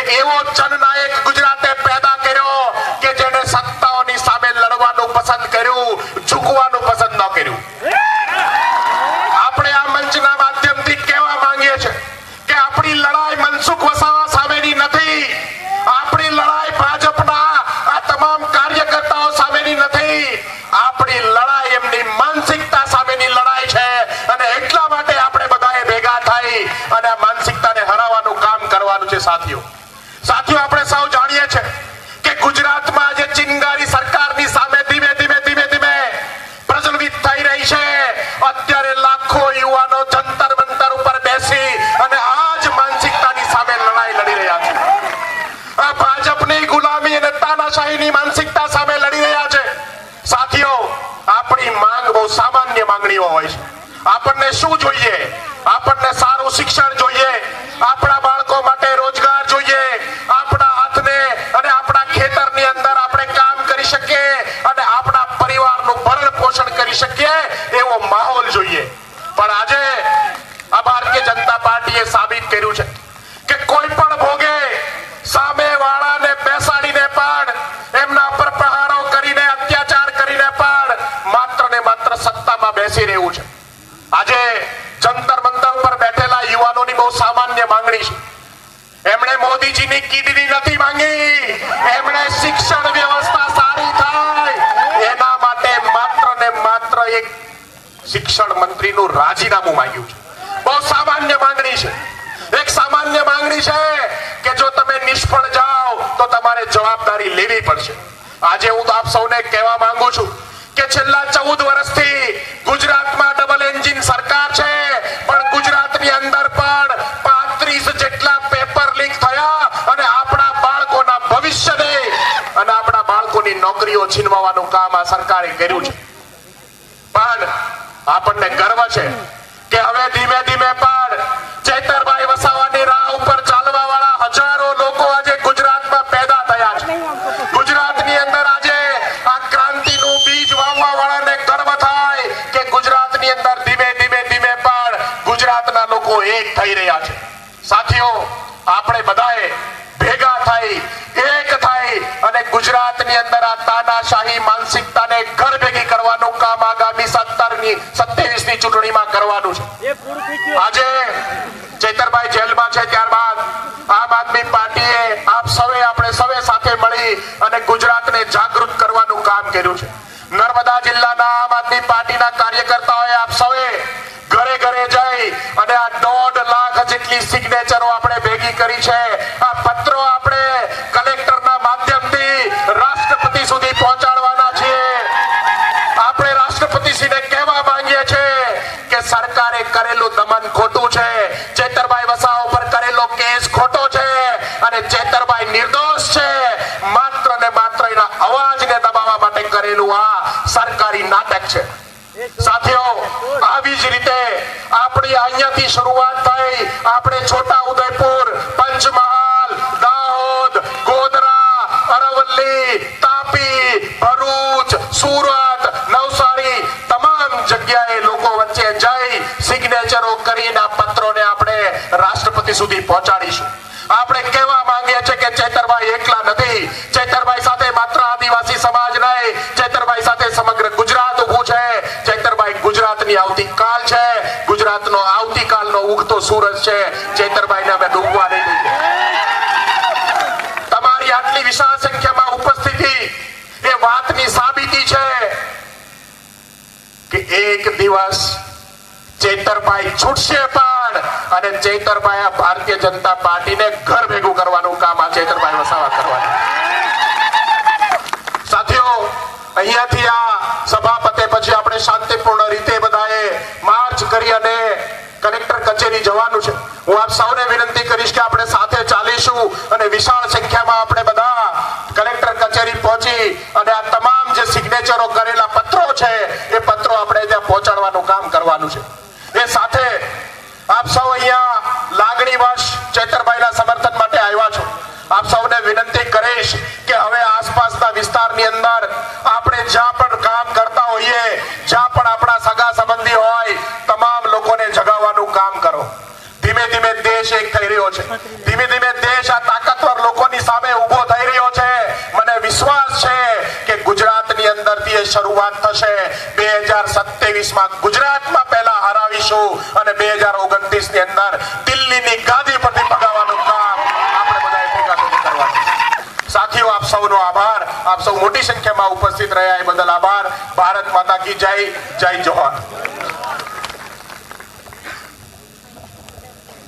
એક એવો જનનાયક ગુજરાતે પેદા કર્યો કે જેને સત્તાઓની સામે લડવાનું પસંદ કર્યું, ઝૂકવાનું પસંદ ન કર્યું. આપણે આ મંચના માધ્યમથી કહેવા માંગીએ છીએ કે આપણી લડાઈ મનસુખ વસાવા સામેની નથી. આપણી લડાઈ ભાજપના આ તમામ કાર્યકર્તાઓ સામેની નથી. આપણી લડાઈ એમની માનસિકતા સામેની લડાઈ છે. અને એટલા માટે આપણે બધાએ ભેગા થઈ અને આ માનસિકતાને હરાવવાનું કામ કરવાનું છે. સાથીઓ, આપણે સૌ જાણીએ છીએ કે ગુજરાતમાં જે ચિનગારી સરકારની સામે ધીમે ધીમે પ્રજ્વલિત થઈ રહી છે. અત્યારે લાખો યુવાનો જંતર મંતર ઉપર બેસી અને આ જ માનસિકતાની સામે લડાઈ લડી રહ્યા છે. આ ભાજપની ગુલામી અને તાનાશાહીની માનસિકતા સામે લડી રહ્યા છે. સાથીઓ, આપણી માંગ બહુ સામાન્ય માંગણીઓ હોય છે. આપણને શું જોઈએ? આપણને સારું શિક્ષણ જોઈએ, આપણા બાળકો માટે રોજગાર જોઈએ, આપણા હાથને અને આપણા ખેતરની અંદર આપણે કામ કરી શકીએ અને આપણા પરિવારનું ભરણ પોષણ કરી શકીએ એવો માહોલ જોઈએ. પણ આજે આ ભારતીય જનતા પાર્ટીએ સાબિત કર્યું છે કે કોઈ પણ ભોગે સામે વાળાને બેસાડીને પણ એમના પર પ્રહારો કરીને, અત્યાચાર કરીને પણ માત્ર ને માત્ર સત્તામાં બેસી રહેવું છે. આજે જંતર મંતર ઉપર બેઠેલા યુવાનોની બહુ સામાન્ય માંગણી છે. એમણે મોદીજીની કિડની નથી માંગી, એમણે શિક્ષણ વ્યવસ્થા સારી થાય એના માટે માત્ર ને માત્ર એક શિક્ષણ મંત્રીનું રાજીનામું માંગ્યું છે. બહુ સામાન્ય માંગણી છે. એક સામાન્ય માંગણી છે કે જો તમે નિષ્ફળ જાઓ તો તમારે જવાબદારી લેવી પડશે. આજે હું આપ સૌને કહેવા માંગુ છું કે છેલ્લા 14 વર્ષથી ગુજરાતમાં ડબલ એન્જિન સરકાર છે, પણ ગુજરાતની અંદર પણ 35 જેટલા પેપર લીક થયા અને આપણા બાળકોના ભવિષ્યને અને આપણા બાળકોની નોકરીઓ છીનવવાનું કામ આ સરકારે કર્યું છે. પણ આપણને ગર્વ છે કે હવે ધીમે ધીમે પણ ચેતરભાઈ વસાવાની રાહ ઉપર ચાલવા વાળા હજારો લોકો આજે ગુજરાતમાં પેદા થયા છે. ગુજરાતની અંદર આજે આ ક્રાંતિનું બીજ વાવવા વાળાને ગર્વ થાય કે ગુજરાતની અંદર ધીમે ધીમે પણ ગુજરાતના લોકો એક થઈ રહ્યા છે. સાથીઓ, આપણે બધાએ ભેગા થઈ, એક થઈ અને ગુજરાતની અંદર આ તાનાશાહી માનસિકતાને ઘર ભેગી કરવાનું કામ આગામી 27ની ચૂંટણીમાં કરવાનું છે. આજે ચેતરભાઈ જેલમાં છે ત્યારબાદ આમ આદમી પાર્ટીએ આપણે સૌએ સાથે મળી કરી અને ગુજરાતને જાગૃત કરવાનું કામ કર્યું છે. નર્મદા જિલ્લાના આમ આદમી પાર્ટીના કાર્યકર્તાઓએ આપ સૌએ ઘરે ઘરે જઈ અને આ 1.5 લાખ જેટલી સિગ્નેચરો આપણે ભેગી કરી છે. આ પત્રો આપણે કલેક્ટરના માધ્યમથી રાષ્ટ્રપતિ સુધી પહોંચાડવાના છીએ. આપણે રાષ્ટ્રપતિશ્રીને કહેવા માંગીએ છીએ કે સરકારે કરેલું દમન ખોટું છે, ચેતરભાઈ વસાવા ઉપર કરેલો કેસ ખોટો છે અને ચેતરભાઈ નિર્દોષ છે. માત્ર ને માત્ર એના અવાજને દબાવવા માટે કરેલું આ સરકારી નાટક છે. સાથીઓ, આવી જ રીતે આપણી અહીંયાથી શરૂઆત થઈ. આપણે છોટા ઉદયપુર, પંચમહાલ, દાહોદ, ગોધરા, અરવલ્લી, તાપી, ભરૂચ, સુરત, નવસારી તમામ જગ્યાએ લોકો વચ્ચે જઈ સિગ્નેચરો કરીને આ પત્રોને આપણે રાષ્ટ્રપતિ સુધી પહોંચાડીશું. આપણે કહેવા માંગીએ છીએ કે ચેતરભાઈ એકલા નથી. ચેતરભાઈ સાથે માત્ર આદિવાસી સમાજ નહીં, ચેતરભાઈ સાથે સમગ્ર ગુજરાત ઊભું છે. ચેતરભાઈ ગુજરાતની આવતીકાલ છે, ગુજરાતનો આવતીકાલનો ઉગતો સૂરજ છે. ચેતરભાઈને અમે ડૂબવા નહીં દઈએ. તમારી આટલી વિશાળ સંખ્યામાં ઉપસ્થિતિ એ વાતની સાબિતી છે કે એક દિવસ ચેતરભાઈ છૂટશે પણ અને ચેતરભાઈ આ ભારતીય જનતા પાર્ટીને ઘર ભેગું કરવાનું કામ આ ચેતરભાઈ વસાવા કરવાનું. સાથીઓ, અહીંયાથી આ સભા પતે પછી આપણે શાંતિપૂર્ણ રીતે બધાએ માર્ચ કરી અને કલેક્ટર કચેરી જવાનું છે. હું આપ સૌને વિનંતી કરીશ કે આપણે સાથે ચાલીશું અને વિશાળ સંખ્યામાં આપણે બધા કલેક્ટર કચેરી પહોંચી અને આ તમામ જે સિગ્નેચરો કરેલા પત્રો છે એ પત્રો આપણે ત્યાં પહોંચાડવાનું કામ કરવાનું છે. એ સાથે આપ સૌ અહીંયા લાગણીવશ ચેતરભાઈના સમર્થન માટે આવ્યા છો. આપ સૌને વિનંતી કરીશ કે હવે આસપાસના વિસ્તારની અંદર આપણે જ્યાં પણ કામ કરતા હોઈએ, જ્યાં પણ આપણા સગા સંબંધી હોય, તમામ લોકોને જગાવવાનું કામ કરો. ધીમે ધીમે દેશ એક થઈ રહ્યો છે. ધીમે ધીમે દેશ આ તાકાતવર લોકોની સામે ઊભો થઈ રહ્યો છે. મને વિશ્વાસ છે કે ગુજરાતની અંદરથી એ શરૂઆત થશે. 2027માં ગુજરાતમાં પહેલા હરાવીશું અને 2029 ની અંદર દિલ્હીની ગાદી પરથી ભગાવવાનું કામ આપણે બધાએ ભેગા થઈને કરવાનું. સાથીઓ, આપ સૌનો આભાર. આપ સૌ મોટી સંખ્યામાં ઉપસ્થિત રહ્યા એ બદલ આભાર. ભારત માતા કી જય. જય જોહાર.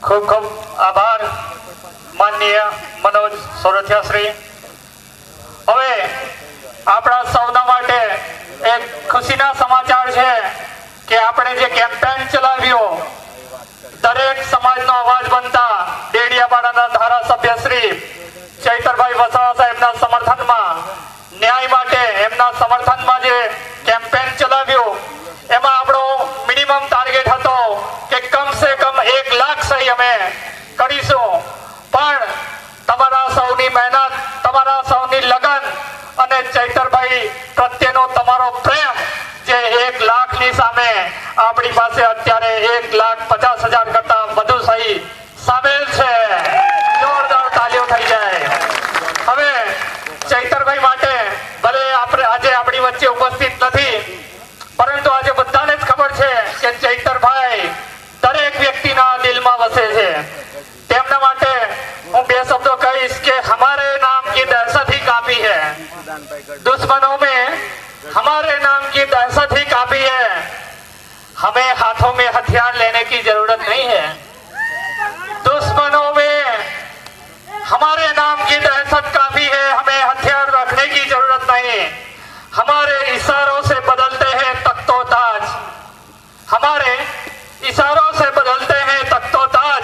ખૂબ ખૂબ આભાર માનનીય મનોજ સોરઠિયા શ્રી. હવે આપણા સૌના માટે એક ખુશીના સમાચાર છે કે આપણે જે કેમ્પેન ચલાવ્યો દરેક સમાજનો અવાજ બનતા ડેડિયાપાડાના ધારાસભ્ય શ્રી ચૈતરભાઈ વસાવા સાહેબના સમર્થનમાં, ન્યાય માટે એમના સમર્થનમાં જે કેમ્પેન ચલાવ્યું એમાં આપણો મિનિમમ ટાર્ગેટ હતો કે કમસે કમ 1 લાખ સહી અમે કરીશું. પણ તમારા સૌની મહેનત, તમારા સૌની લગન અને ચૈતરભાઈ પ્રત્યેનો તમારો પ્રેમ જે 1 લાખની સામે આપણી પાસે અત્યારે 1,50,000 કરતા વધુ સહી સામેલ છે. જોરદાર તાલીઓ થઈ જાય. હવે ચૈતરભાઈ માટે ભલે આપણે આજે આપણી વચ્ચે ઉપસ્થિત નથી, પરંતુ આજે બધાને જ ખબર છે કે ચૈતરભાઈ દરેક વ્યક્તિના દિલમાં વસે છે. તેમના માટે હું 2 શબ્દો કહીશ કે हमारे नाम की दहशत ही काफी है, दुश्मनों में हमारे नाम की दहशत ही काफी है, हमें हाथों में हथियार लेने की जरूरत नहीं है. दुश्मनों में हमारे नाम की दहशत काफी है, हमें हथियार रखने की जरूरत नहीं. हमारे इशारों से बदलते हैं तख्तो ताज, हमारे इशारों से बदलते हैं तख्तो ताज.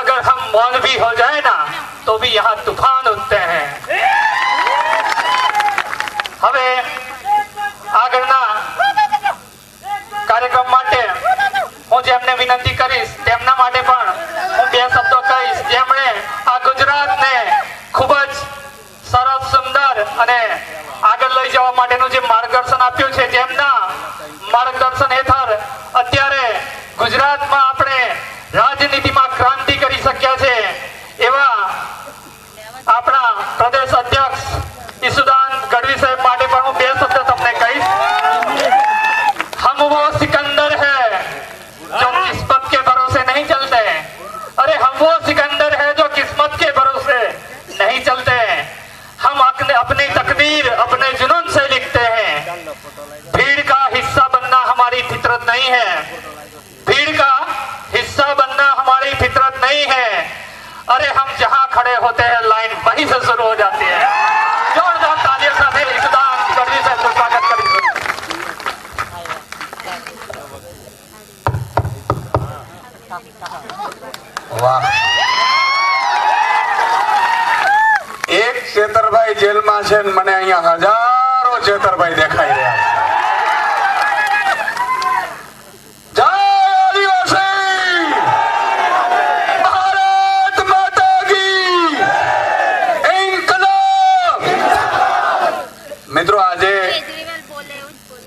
अगर हम मौन भी हो जाए ना तो भी यहाँ तूफान उठते हैं. હવે આગળના કાર્યક્રમ માટે હું જેમને વિનંતી કરીશ તેમના માટે પણ હું 2 શબ્દો કહીશ, જેમણે આ ગુજરાતને ખૂબ જ સરસ, સુંદર અને આગળ લઈ જવા માટેનું જે માર્ગદર્શન આપ્યું છે, જેમના માર્ગદર્શન હેઠળ અત્યારે ગુજરાતમાં આપણે રાજનીતિમાં ક્રાંતિ કરી શક્યા છે એવા આપણા પ્રદેશ અધ્યક્ષ ઈસુદાન ગઢવી સાહેબ માટે પણ હું 2 શબ્દ તમને કહીશ. હમ वो सिकंदर है जो किस्मत के भरोसे नहीं चलते. अरे हम वो सिकंदर है जो किस्मत के भरोसे नहीं चलते. हम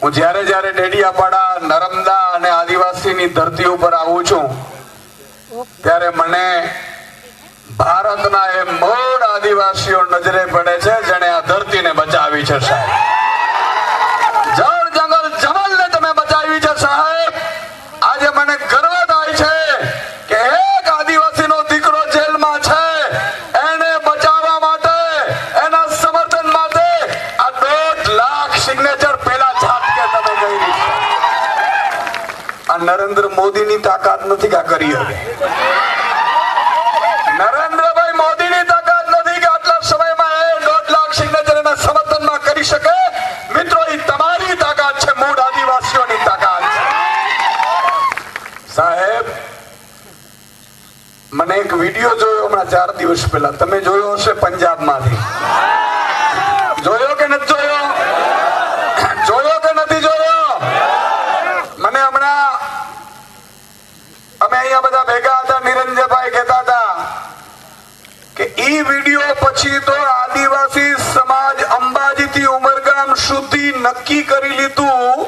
હું જ્યારે ડેડિયાપાડા નર્મદા અને આદિવાસીની ધરતી ઉપર આવું છું ત્યારે મને ભારતના એ મૂળ આદિવાસીઓ નજરે પડે છે જેણે આ ધરતીને બચાવી છે સાહેબ. જળ જંગલ જમલને તમે બચાવી છે સાહેબ. આજે મને ગર્વ થાય છે કે એક આદિવાસીનો દીકરો જેલમાં છે, એને બચાવવા માટે, એના સમર્થન માટે આ 1.5 લાખ સિગ્નેચર પેલા ઝાટકે તમે કરી. આ નરેન્દ્ર મોદીની તાકાત નથી કે આ કરી હવે. નરેન્દ્રભાઈ મોદીની તાકાત નથી કે આટલા સમયમાં એ 1.5 લાખ સિગ્નેચર એના સમર્થનમાં કરી શકે. મિત્રો, એ તમારી તાકાત છે, મૂળ આદિવાસીઓની તાકાત છે સાહેબ. મને એક વિડીયો જોયો હમણાં 4 દિવસ પહેલા, તમે જોયો હશે, પંજાબમાંથી. જોયો કે નથી જોયો? જોયો કે નથી જોયો? મને હમણાં અમે અહીંયા બધા ભેગા હતા, નિરંજનભાઈ કહેતા હતા કે ઈ વિડીયો પછી તો આદિવાસી સમાજ અંબાજીથી ઉમરગામ સુધી નક્કી કરી લીધું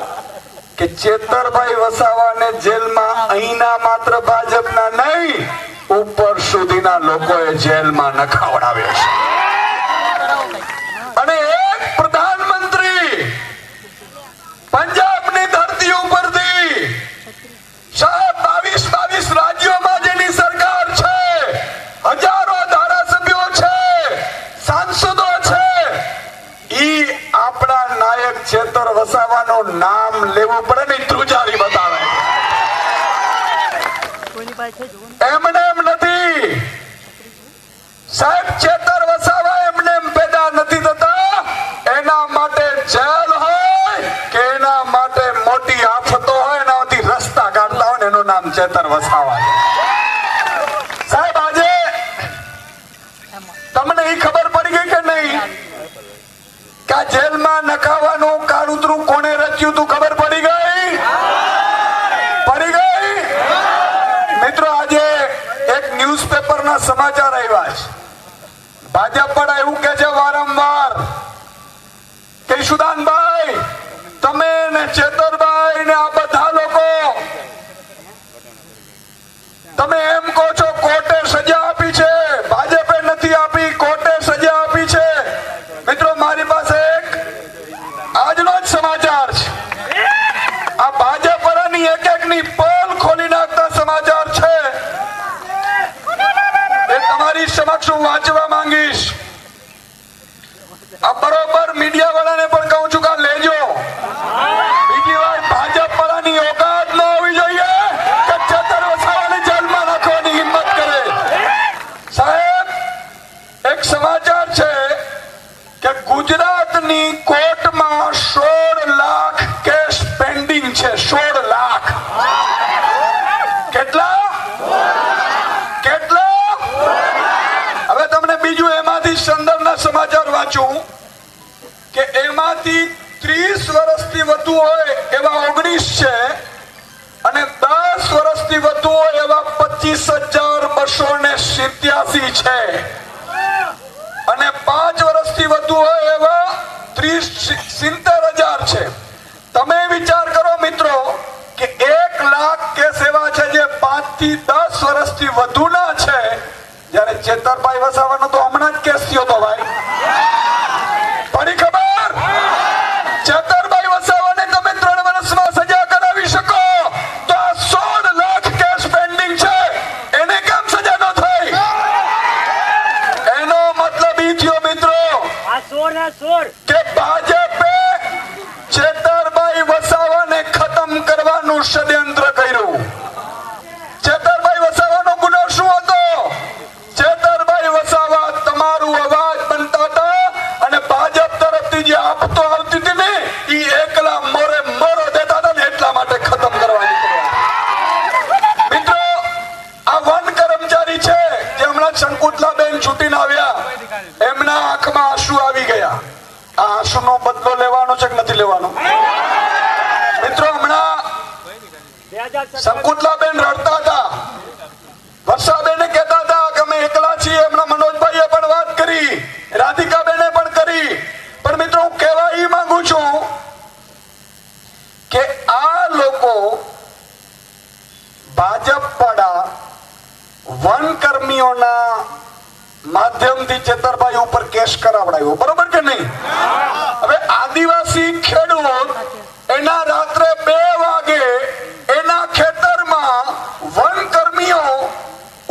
કે ચેતરભાઈ વસાવાને જેલમાં અહીંના માત્ર ભાજપના નહીં, ઉપર સુધીના લોકોએ જેલમાં નખાવડાવ્યો છે. અને એક પ્રધાનમંત્રી પંજાબની ધરતી ઉપરથી સાહેબ 22 રાજ્યોમાં જેની સરકાર છે, હજારો ધારાસભ્યો છે, સાંસદો છે, ઈ આપણા નાયક ચેતર વસાવાનું નામ લેવું પડે ને ધ્રુજારી બતાવે. એમને એમ નથી સાહેબ. ચેતર વસાવા એમને એમ પેદા નથી થતા. એના માટે જેલ હોય કે એના માટે મોટી આફતો હોય, એનાથી રસ્તા કાઢતા હોય, એનું નામ ચેતર વસાવા. સાહેબ, આજે તમને એ ખબર પડી ગઈ કે નહીં કે આ જેલમાં નખાવાનું કાળુતરું કોણે રચ્યું તું? ખબર પડી ગઈ? પડી ગઈ? મિત્રો, આજે એક ન્યૂઝપેપરના સમાચાર આવ્યા છે. ભાજપ પણ એવું કે છે વારંવાર કે સુદાનભાઈ, તમે ને ચેતરભાઈ ને આ બધા લોકો તમે એમ કહો છો કોર્ટે સજા આપી છે, ભાજપે નથી આપી, કોર્ટે સજા આપી છે. મિત્રો, મારી પાસે એક આજનો જ સમાચાર છે. આ ભાજપ પરની એક-એકની પોલ ખોલી નાખતા સમાચાર છે. એ તમારી સમક્ષ હું વાંચવા માંગીશ. આ બરોબર મીડિયા વાળાને પણ કહું છું કે લેજો. બીજી વાર ભાજપ વાળાની ઓકાત ન હોવી જોઈએ કે ચેતર વસાવાને જેલમાં નાખવાની હિંમત કરે. સાહેબ, એક સમાચાર છે કે ગુજરાતની કોર્ટમાં 16 લાખ કેસ પેન્ડિંગ છે. 16 લાખ. કેટલા? હવે તમને બીજું એમાંથી સંદર્ભના સમાચાર વાંચું કે એમાંથી 30 વર્ષથી વધુ હોય એવા 19 છે અને 10 વર્ષથી વધુ હોય એવા 25,287 છે અને 5 વર્ષથી વધુ હોય એવા 70,000 છે. તમે વિચાર કરો મિત્રો કે 1 લાખ કેસ એવા છે જે 5 થી 10 વર્ષથી વધુના છે, જ્યારે ચેતરભાઈ વસાવાનો તો હમણાં જ કેસ થયો તો ભાઈ. પડી ખબર? ચેતરભાઈ વસાવાને તમે 3 વર્ષમાં સજા કરાવી શકો તો આ 16 લાખ કેસ પેન્ડિંગ છે, એને કેમ સજા ન થઈ? એનો મતલબ ઈ થયો મિત્રો કે ભાજપે ચેતરભાઈ વસાવાને ખતમ કરવાનું ષડયંત્ર કર્યું. ચેતરભાઈ વસાવાનો ગુનો શું હતો? ચેતરભાઈ વસાવા તમારું અવાજ બનતા હતા અને ભાજપ તરફથી જે આપતો આવતી હતી ને એ એકલા મોરે મોરો દેતા હતા ને એટલા માટે ખતમ કરવા નીકળ્યા. મિત્રો, આ વન કર્મચારી છે જે હમણાં શંકુતલાબેન છૂટીને આવ્યા, એમના આંખમાં આંસુ આવી ગયા. આ આંસુનો બદલો લેવાનો છે કે નથી લેવાનો? મિત્રો, હમણાં શંકુતલાબેન રડતા હતા. વર્ષાબેને કહેતા હતા કે અમે એકલા છીએ. હમણાં મનોજભાઈએ પણ વાત કરી, રાધિકાબેને પણ કરી. પણ મિત્રો, હું કહેવા ઈ માંગુ છું કર્મીઓના માધ્યમથી ચેતરભાઈ ઉપર કેસ કરાવડાયો, બરોબર કે નહીં? હવે આદિવાસી ખેડૂત એના રાત્રે 2 વાગે એના ખેતરમાં વનકર્મીઓ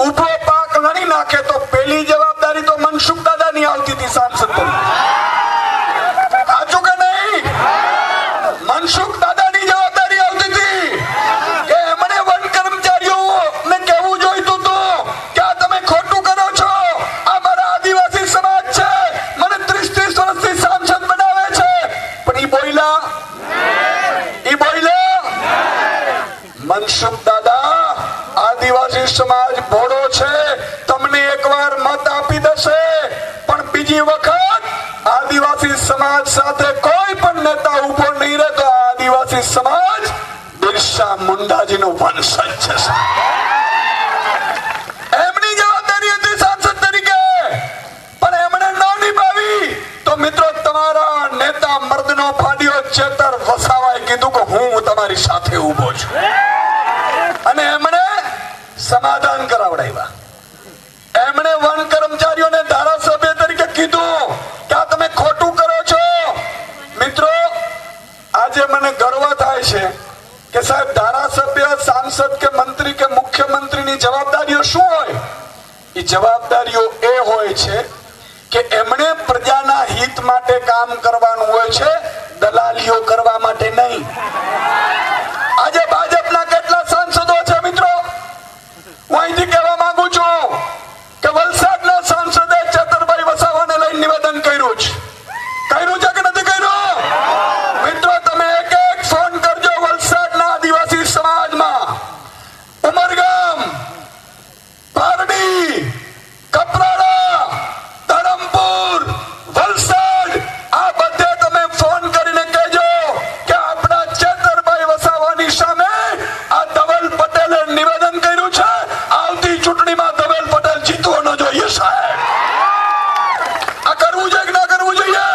ઉભો પાક લણી નાખે તો પેલી જવાબદારી તો મનસુખ દાદાની આવતી હતી સાંસદ તરીકે, સાચું કે નહીં? મનસુખ દાદાની જવાબદારી આવતી હતી કે એમણે વન કર્મચારીઓને કહેવું જોઈતું હતું કે આ તમે ખોટું કરો છો, આ મારા આદિવાસી સમાજ છે, મને 30 વર્ષથી સાંસદ બનાવે છે, પણ ઈ બોલ્યા? મનસુખ દાદા, આદિવાસી સમાજ ભોળો છે, તમને એકવાર મત આપી દેશે, પણ બીજી વખત આદિવાસી સમાજ સાથે કોઈ પણ નેતા ઉભો નહીં રહે તો આદિવાસી સમાજ બિરસા મુંડાજીનો વંશજ છે. એમની જવાબદારી હતી સાંસદ તરીકે, પણ એમણે ન નિભાવી તો મિત્રો તમારા નેતા મર્દનો ફાડ્યો ચેતર વસાવાએ કીધું કે હું તમારી સાથે ઉભો છું, અને એમણે સમાધાન કરાવડાવ્યા. એમણે વન કર્મચારીઓને ધારાસભ્ય તરીકે કીધું કે આ તમે ખોટું કરો છો. મિત્રો, આજે મને ગર્વ થાય છે કે સાહેબ ધારાસભ્ય, સાંસદ કે મંત્રી કે મુખ્યમંત્રીની જવાબદારીઓ શું હોય? એ જવાબદારીઓ એ હોય છે કે એમણે પ્રજાના હિત માટે કામ કરવાનું હોય છે, દલાલીઓ કરવા માટે નહીં. આજે ભાજપના કેટલા સાંસદો છે મિત્રો? હું અહીંથી કહેવા માંગુ છું કે વલસાડના સાંસદે ચેતરભાઈ વસાવાને લઈને નિવેદન કર્યું છે કે નથી કર્યું? મિત્રો, તમે એક ફોન કરજો વલસાડના આદિવાસી સમાજમાં, ઉમરગામ, પારડી, કપરાડા, ધરમપુર, વલસાડ, આ બધે તમે ફોન કરીને કહેજો કે આપણા ચેતરભાઈ વસાવાની સામે આ ધવલ પટેલે નિવેદન કર્યું છે, આવતી ચૂંટણીમાં ધવલ પટેલ જીતવો ન જોઈએ. સાહેબ, આ કરવું જોઈએ કે ના કરવું જોઈએ?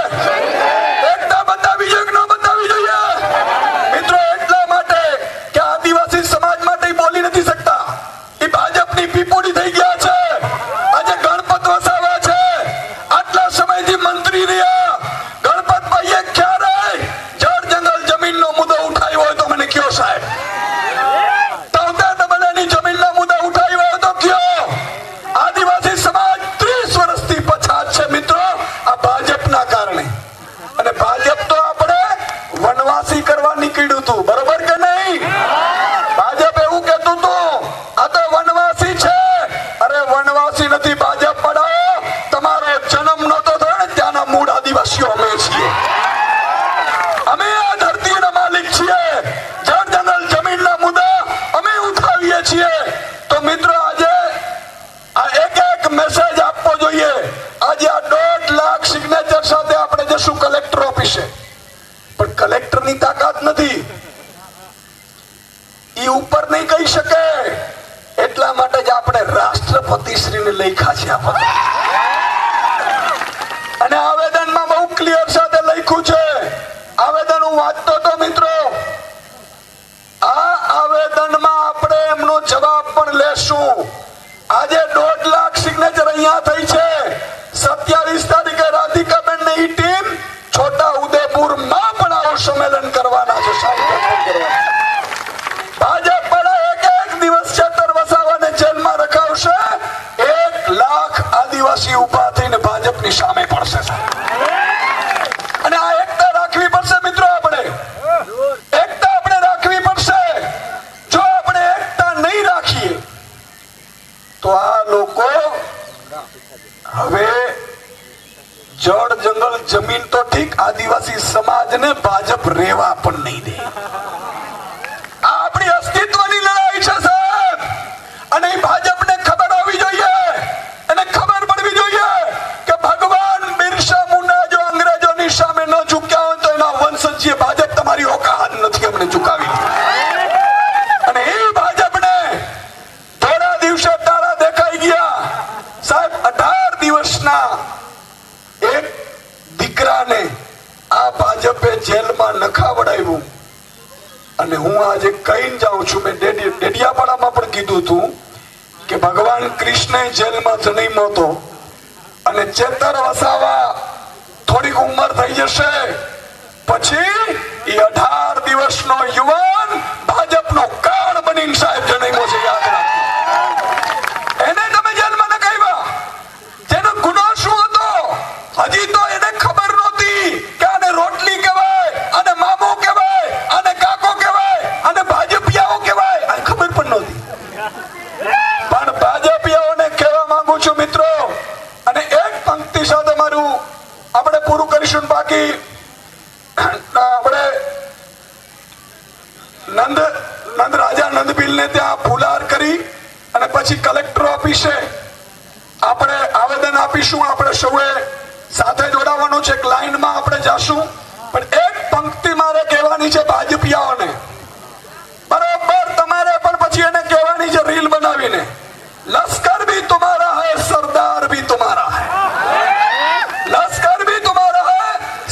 એકતા બતાવી જોઈએ કે ન બતાવી જોઈએ? મિત્રો, એટલા માટે કે આદિવાસી સમાજ માટે બોલી નથી શકતા, એ ભાજપની પીપોડી થઈ ગયા છે. આજે ગણપત વસાવા છે, આટલા સમયથી મંત્રી રહ્યા. ગણપતભાઈએ ક્યારે જળ જંગલ જમીનનો મુદ્દો ઉઠાવ્યો હોય તો મને કયો સાહેબ? જમીનના મુદ્દા ઉઠાવ્યો હોય તો કયો? આદિવાસી સમાજ 30 વર્ષથી પછાત છે મિત્રો, આ ભાજપના કારણે. અને ભાજપ તો આપણે વનવાસી કરવા નીકળ્યું હતું, બરોબર કે નહીં? ભાજપ એવું કહેતું હતું આ તો વનવાસી છે. અરે વનવાસી નથી ભાજપ પડાવો, તમારો જન્મ નહોતો થયો ને ત્યાંના મૂળ આદિવાસીઓ અમે છીએ. અમે આ ધરતીના માલિક છીએ. જળ જંગલ જમીનના મુદ્દા અમે ઉઠાવીએ છીએ. તો મિત્રો, આજે આ એક મેસેજ આપવો જોઈએ. આજે આ 1.5 લાખ સિગ્નેચર સાથે આપણે જશું કલેક્ટર ઓફિસે, પણ કલેક્ટરની તાકાત નથી, ઈ ઉપર નહીં કહી શકે. એટલા માટે જ આપણે રાષ્ટ્રપતિશ્રીને લખ્યા છે આ પત્ર, અને આવેદનમાં બહુ ક્લિયર સાથે લખ્યું છે. આવેદન હું વાંચતો તો મિત્રો, આ આવેદનમાં આપણે એમનો જવાબ પણ લેશું. આજે 1.5 લાખ સિગ્નેચર અહીંયા થઈ છે. 27 તારીખે રાધિકાબેન ની ટીમ છોટા ઉદેપુરમાં પણ આવું સંમેલન કરવાના છે. ભાજપ એક દિવસ ચેતર વસાવાને જેલમાં રખાવશે. 1 લાખ આદિવાસી ઉભા થઈને ભાજપની સામે પડશે. અને આ એકતા રાખવી પડશે મિત્રો. આપણે એકતા આપણે રાખવી પડશે. જો આપણે એકતા નહીં રાખીએ તો આ લોકો હવે જળ જંગલ જમીન તો ઠીક, આદિવાસી સમાજને ભાજપ રેવા પણ નહીં દે. આ આપણી અસ્તિત્વની લડાઈ છે સાહેબ, અને ભાજપને ખબર હોવી જોઈએ, અને ખબર પડવી જોઈએ કે ભગવાન બિરસા મુંડા જો અંગ્રેજોની સામે ન ઝૂક્યા હોય તો એના વંશજીએ ભાજપ તમારી ઓકાત નથી અમને ઝુકાવી. અને એ ભાજપને થોડા દિવસે તારા દેખાઈ ગયા સાહેબ. 18 દિવસના એક દીકરાને આ ભાજપે જેલમાં નખાવડાવ્યું. અને હું આજે કહીને જાઉં છું, મેં ડેડિયાપાડામાં પણ કીધું હતું કે ભગવાન કૃષ્ણ જેલમાં જન્મ્યો હતો અને ચેતર વસાવા થોડીક ઉંમર થઈ જશે પછી એ 18 દિવસનો યુવાન ભાજપનો કાળ બનીને સાહેબ જન્મ્યો છે. યાદ રાખજો. એને તમે જેલમાં નખાવ્યા. જેનો ગુનો શું હતો હજી તો એને ખબર નહોતી કે આને રોટલી કહેવાય, આને મામો કહેવાય, આને કાકો કહેવાય, આને ભાજપિયાઓ કહેવાય, આ ખબર પણ નહોતી. પણ ભાજપિયાઓને કહેવા માંગુ છું મિત્રો, અને એક પંક્તિ સાથે મારું આપણે પૂરું કરીશું. બાકી આપણે નંદ રાજા નંદબીલ ને ત્યાં ફુલાર કરી અને પછી કલેક્ટર ઓફિસે આપણે આવેદન આપીશું. આપણે સૌએ સાથે જોડાવાનું છે, એક લાઈનમાં આપણે જાશું. પણ એક પંક્તિ મારે કહેવાની છે ભાજપિયાઓને, બરોબર તમારે પણ પછી એને કહેવાની છે રીલ બનાવીને, લશ્કર भी तुम्हारा है सरदार भी तुम्हारा है, लश्कर भी तुम्हारा है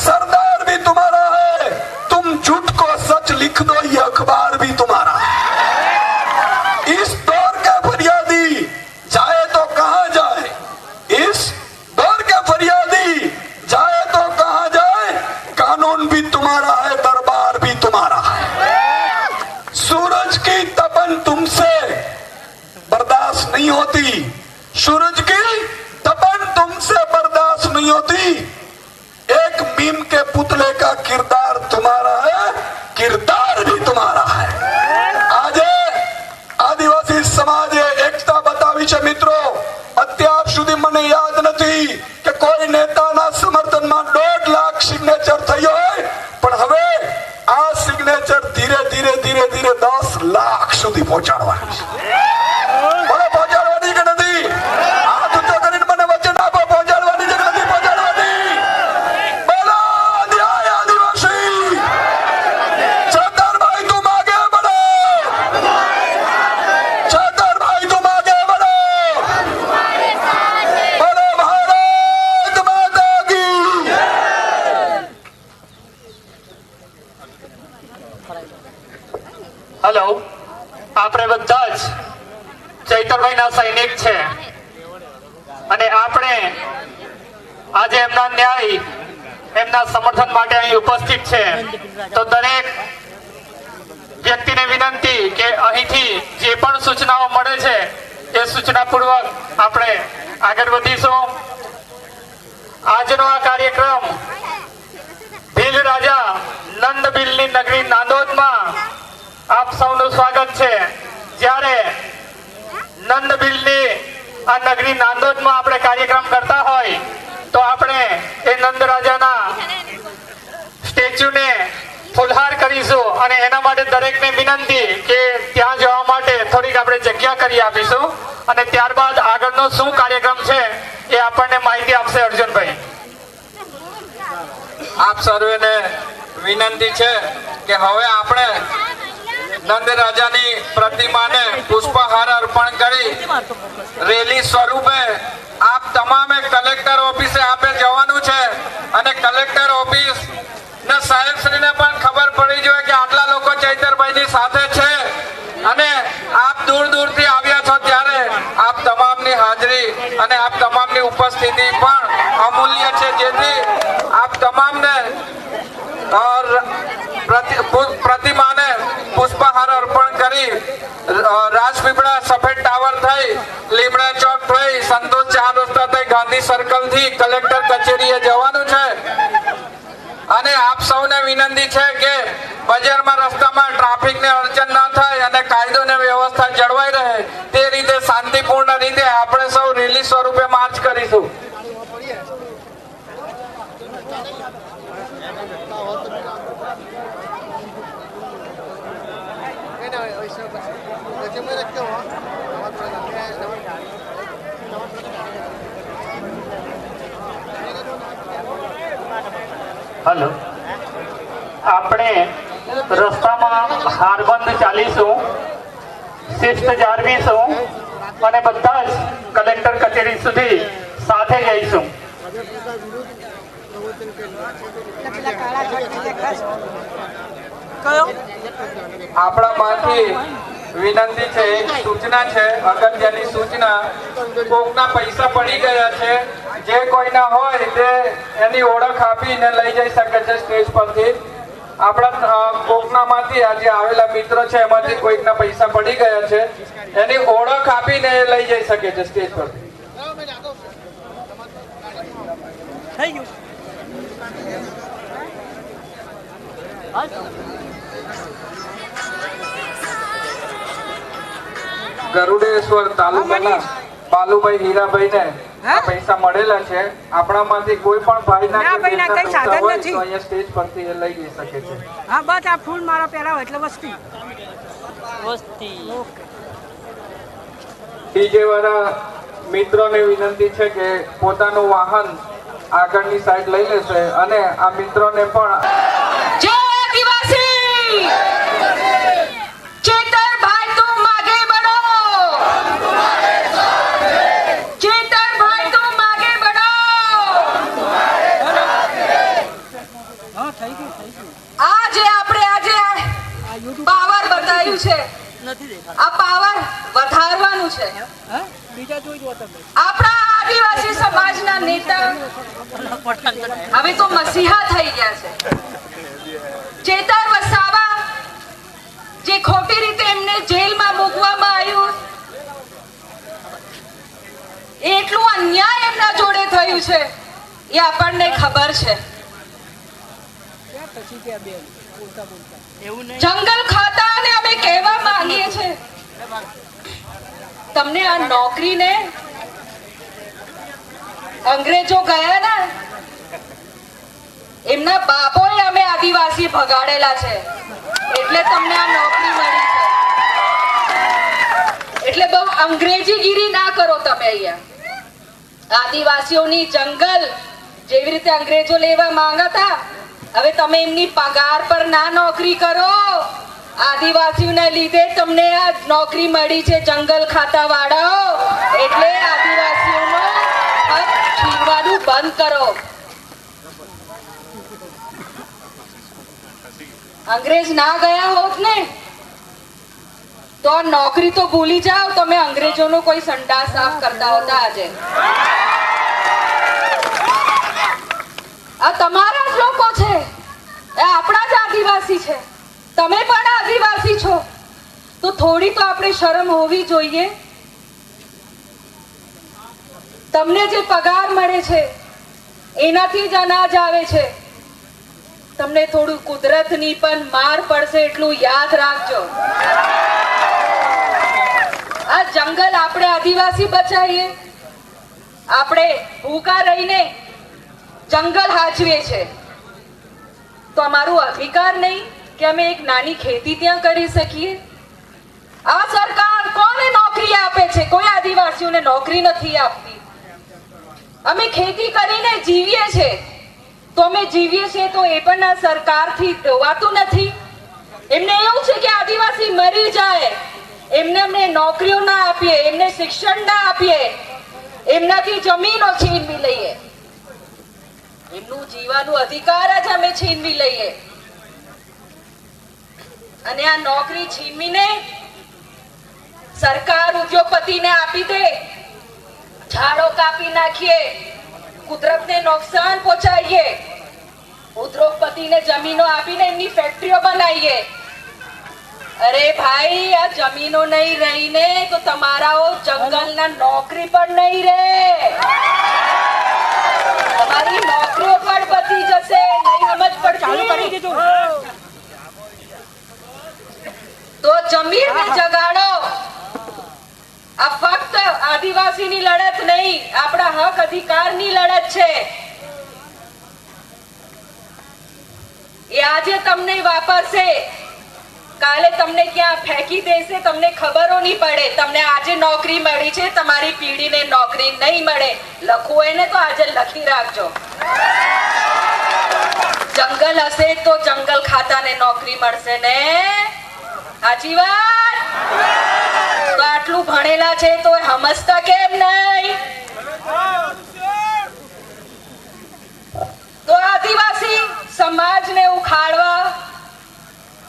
सरदार भी तुम्हारा है, तुम झूठ को सच लिख दो ये अखबार भी तुम्हारा है. इस दौर के फरियादी जाए तो कहां जाए, इस दौर के फरियादी जाए तो कहां जाए, कानून भी तुम्हारा है दरबार भी तुम्हारा है. सूरज की तपन तुमसे बर्दाश्त नहीं होती, सूरज की तपन तुमसे बर्दाश्त नहीं होती, एक मीम के पुतले का किरदार तुम्हारा है, किरदार भी तुम्हारा है. આજે આદિવાસી સમાજે એકતા બતાવી છે મિત્રો. અત્યાર સુધી મને યાદ નથી કે કોઈ નેતાના સમર્થનમાં 1.5 લાખ સિગ્નેચર થયો હોય, પણ હવે આ સિગ્નેચર ધીરે ધીરે ધીરે ધીરે 10 લાખ સુધી પહોંચાડવાની છે. બોલો પહોંચાડવાની કે નથી? હાથ ઊંચો કરીને મને વચન આપો, પહોંચાડવાની કે નથી પહોંચાડવાની? બોલો ન્યાય આદિવાસી. છતરભાઈ તું આગે બઢો, છતરભાઈ તું આગે બઢો. બોલો ભારત માતા કી. હેલો, આપણે બધા જ ચૈતરભાઈના સૈનિક છે અને આપણે આજે એમના ન્યાય, એમના સમર્થન માટે અહીં ઉપસ્થિત છે. તો દરેક વ્યક્તિને વિનંતી કે અહીંથી જે પણ સૂચનાઓ મળે છે એ સૂચનાપૂર્વક આપણે આગળ વધીશું. આજનો આ કાર્યક્રમ ભીલ રાજા નંદબીલની નગરી નાંદોદમાં આપ સૌનું સ્વાગત છે. જ્યારે નંદબીલની આ નગરી નાંદોદમાં આપણે કાર્યક્રમ કરતા હોય તો આપણે એ નંદ રાજાના સ્ટેચ્યુને ફુલહાર કરીશું અને એના માટે દરેકને વિનંતી કે ત્યાં જવા માટે થોડીક આપણે જગ્યા કરી આપીશું અને ત્યારબાદ આગળનો શું કાર્યક્રમ છે એ આપણને માહિતી આપશે અર્જુનભાઈ. આપ સર્વેને વિનંતી છે કે હવે આપણે નંદ રાજાની પ્રતિમાને પુષ્પહાર અર્પણ કરી રેલી સ્વરૂપે આપ તમામે કલેક્ટર ઓફિસે આપે જવાનું છે અને કલેક્ટર ઓફિસ ના સાહેબશ્રીને પણ ખબર પડી જોઈએ કે આટલા લોકો ચૈતરભાઈની સાથે છે અને આપ દૂર દૂરથી આવ્યા છો, ત્યારે આપ તમામની હાજરી અને આપ તમામની ઉપસ્થિતિ પણ અમૂલ્ય છે, જેથી આપ તમામને પ્રતિમાને પુષ્પહાર અર્પણ કરી રાજપીપળા સફેદ ટાવર થઈ, લીમડા ચોક થઈ, સંતોષ ચાર રસ્તા થઈ, ગાંધી સર્કલ થી કલેક્ટર કચેરીએ જવાનું છે. અને આપ સૌને વિનંતી છે કે બજારમાં રસ્તામાં ટ્રાફિકને અડચણ ના થાય અને કાયદો ને વ્યવસ્થા જળવાઈ રહે તે રીતે શાંતિપૂર્ણ રીતે આપણે સૌ રેલી સ્વરૂપે માર્ચ કરીશું. હેલો, આપણે રસ્તામાં હારબંધ ચાલીશું, શિસ્ત જાળવીશું અને બધા જ કલેક્ટર કચેરી સુધી સાથે જઈશું. આપણામાંથી વિનંતી છે, એક સૂચના છે, અગત્યની સૂચના. કોકના પૈસા પડી ગયા છે, જે કોઈના હોય તે એની ઓળખ આપીને લઈ જઈ શકે છે સ્ટેજ પરથી. આપણા કોકનામાંથી આજે આવેલા મિત્રો છે, એમાંથી કોઈકના પૈસા પડી ગયા છે, એની ઓળખ આપીને લઈ જઈ શકે છે સ્ટેજ પરથી. થઈ ગયું. ગરુડેશ્વર તાલુકાના બાલુભાઈ હીરાભાઈ ને આ પૈસા મળેલા છે. આપણામાંથી કોઈ પણ ભાઈના કે બહેનના પૈસા હોય તો અહીંયા સ્ટેજ પરથી એ લઈ જઈ શકે છે. હા બસ આ ફૂલ મારા પહેલા હોય એટલે વસ્તી ડીજે વાળા મિત્રોને વિનંતી છે કે પોતાનું વાહન આગળની સાઈડ લઈ લેશે અને આ મિત્રોને પણ જય આદિવાસી ચેતરભાઈ તું માગે બઢો ચેતરભાઈ તું માગે બઢો હા થઈ ગયું આજે પાવર બતાવ્યું છે, નથી દેખાતું. આ પાવર વધારવાનું છે. હા બીજા જોઈ જો તમે આપણા આદિવાસી સમાજના નેતા હવે તો મસીહા થઈ ગયા છે. ચેતર વસાવા જે ખોટી રીતે એમને જેલમાં મૂકવામાં આવ્યું, એટલું અન્યાય એમના જોડે થયું છે એ આપણને ખબર છે. પછી કે બે બોલતા બોલતા એવું નહીં. જંગલ ખાતાને અમે કહેવા માંગીએ છીએ, તમને આ નોકરીને અંગ્રેજો ગયા ને એમના બાપોએ અમે આદિવાસી ભગાડેલા છે એટલે તમને આ નોકરી મળી છે. એટલે બહુ અંગ્રેજીગીરી ના કરો તમે. અહીંયા આદિવાસીઓની જંગલ જેવી રીતે અંગ્રેજો લેવા માંગતા, હવે તમે એમની પગાર પર ના નોકરી કરો. આદિવાસીઓના લીધે તમને આ નોકરી મળી છે જંગલ ખાતા વાળાઓ, એટલે આદિવાસીઓનો હક છીનવાનું બંધ કરો. અંગ્રેજ ના ગયા હોત ને તો આ નોકરી તો ભૂલી જાઓ, તમે અંગ્રેજોનો કોઈ સંડાસ સાફ કરતા હોતા આજે. આ તમારા જ લોકો છે, એ આપણા જ આદિવાસી છે. તમે પણ આદિવાસી છો તો થોડી તો આપણે શરમ હોવી જોઈએ. તમને જે પગાર મળે છે એનાથી જ અનાજ આવે છે. તમને થોડું કુદરતની પણ માર પડશે એટલું યાદ રાખજો. આ જંગલ આપણે આદિવાસી બચાવીએ, આપણે ભૂખા રહીને જંગલ હાચવીએ છે તો અમારું અધિકાર નહીં કે અમે એક નાની ખેતી ત્યાં કરી શકીએ? આ સરકાર કોને નોકરી આપે છે? કોઈ આદિવાસીઓને નોકરી નથી આપતી. અમે ખેતી કરીને જીવીએ છીએ તો અમે જીવીએ છીએ તો એ પણ આ સરકારથી જોવાતું નથી. એમને એવું છે કે આદિવાસી મરી જાય, એમને અમને નોકરીઓ ના આપીએ, એમને શિક્ષણ ના આપીએ, એમનાથી જમીનો છીનવી લઈએ, એમનું જીવવાનું અધિકાર જ અમે છીનવી લઈએ. અને આ નોકરી છીનવીને સરકાર ઉદ્યોગપતિને આપી દે, ઝાડો કાપી નાખીએ, કુદરતને નુકસાન પહોંચાડીએ, ઉદ્યોગપતિને જમીનો આપીને એમની ફેક્ટરીઓ બનાવીએ. અરે ભાઈ, આ જમીનો નહીં રહીને તો તમારા જંગલના નોકરી પણ નહીં રહે, તમારી નોકરીઓ પણ બચી જશે. નહીં સમજ ચાલુ કરી પડતી દીધું. તો જમીનને જગાડો. આ ફક્ત આદિવાસીની લડત નહીં, આપણા હક અધિકારની લડત છે. એ આજે તમને વાપરશે, કાલે તમને ક્યાં ફેંકી દેશે તમને ખબરો નહીં પડે. તમને આજે નોકરી મળી છે, તમારી પેઢીને નોકરી નહીં મળે. લખવું હોય ને તો આજે લખી રાખજો. જંગલ હશે તો જંગલ ખાતાને નોકરી મળશે ને, સાચી વાત? તો આટલું ભણેલા છે તો સમજતા કેમ નહીં? તો આદિવાસી સમાજને ઉખાડવા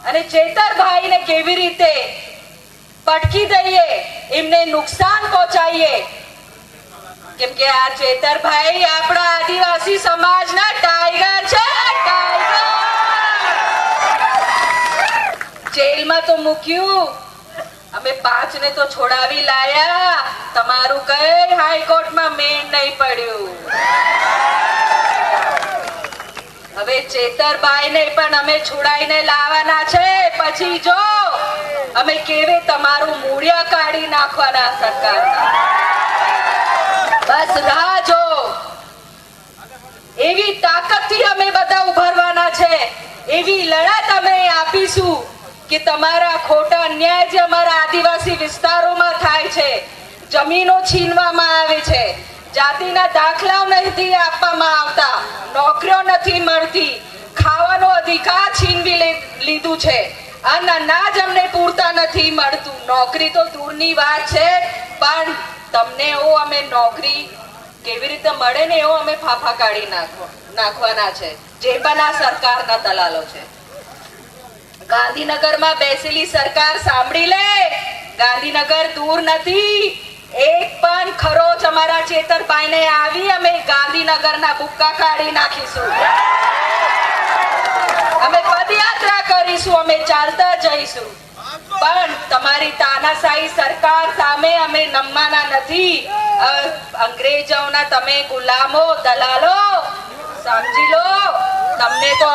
અને ચેતરભાઈને કેવી રીતે પટકી દઈએ, એમને નુકસાન પહોંચાડીએ, કેમ કે આ ચેતરભાઈ આપણા આદિવાસી સમાજના ટાઈગર છે, ટાઈગર. જેલમાં તો મૂક્યું, અમે 5 ને તો છોડાવી લાયા, તમારું કઈ હાઈકોર્ટમાં મેન નહીં પડ્યું. હવે ચેતરભાઈને પણ અમે છોડાઈને લાવવાના છે. પછી જો અમે કેવે તમારું મૂળિયા કાઢી નાખવાના સરકારના. બસ રાહ જો. એવી તાકાતથી અમે બધા ઉભરવાના છે, એવી લડત અમે આપીશું કે તમારા ખોટા અન્યાય જે અમારા આદિવાસી વિસ્તારોમાં થાય છે, જમીનો છીનવામાં આવે છે, જાતિના દાખલાઓ નથી આપવામાં આવતા, નોકરીઓ નથી મળતી, ખાવાનો અધિકાર છીનવી લીધું છે, અનાજ અમને પૂરતા નથી મળતું. નોકરી તો દૂરની વાત છે, પણ તમને એવો અમે નોકરી કેવી રીતે મળે ને એવો અમે ફાફા કાઢી નાખવાના છે, જે પણ આ સરકારના દલાલો છે. ગાંધીનગરમાં બેસેલી સરકાર સાંભળી લે, ગાંધીનગર દૂર નથી. એક પણ ખરોચ અમારા ચેતરભાઈને આવી, અમે ગાંધીનગરના ભૂક્કા કાઢી નાખીશું. અમે પદયાત્રા કરીશું, અમે ચાલતા જઈશું, પણ તમારી તાનાશાહી સરકાર સામે અમે નમવાના નથી. અંગ્રેજોના તમે ગુલામો, દલાલો, સમજી લો, તમને તો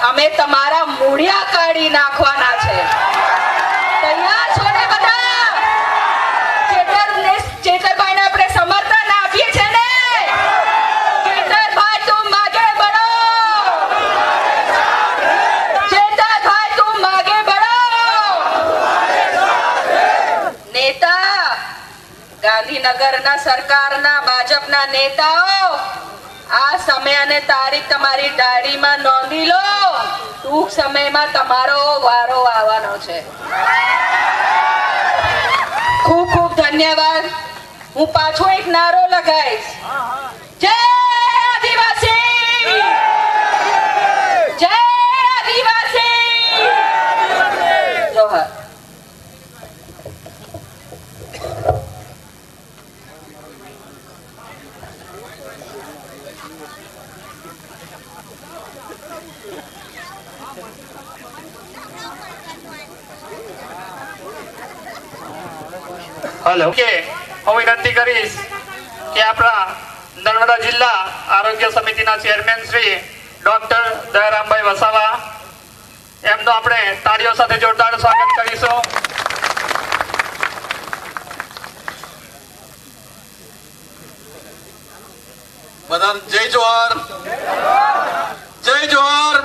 અમે તમારા મૂળિયા કાઢી નાખવાના છે. તૈયાર છો ને બધા? ચેતરભાઈને આપણે સમર્થન આપીએ છે ને? ચેતરભાઈ તું માગે બળો, ચેતરભાઈ તું માગે બળો. નેતા, ગાંધીનગરના સરકારના ભાજપના નેતાઓ, આ સમય અને તારીખ તમારી ડાયરીમાં નોંધી લો. ટૂંક સમયમાં તમારો વારો આવવાનો છે. ખૂબ ખૂબ ધન્યવાદ. હું પાછો એક નારો લગાઈશ. જય આદિવાસી, જય આદિવાસી, જોહર. હેલો કે હું વિનંતી કરીશ કે આપણા નર્મદા જિલ્લા આરોગ્ય સમિતિના ચેરમેન શ્રી ડોક્ટર દયારામભાઈ વસાવા, એમનું આપણે તાળીઓ સાથે જોરદાર સ્વાગત કરીશું. બધા જય જોહાર, જય જોહાર,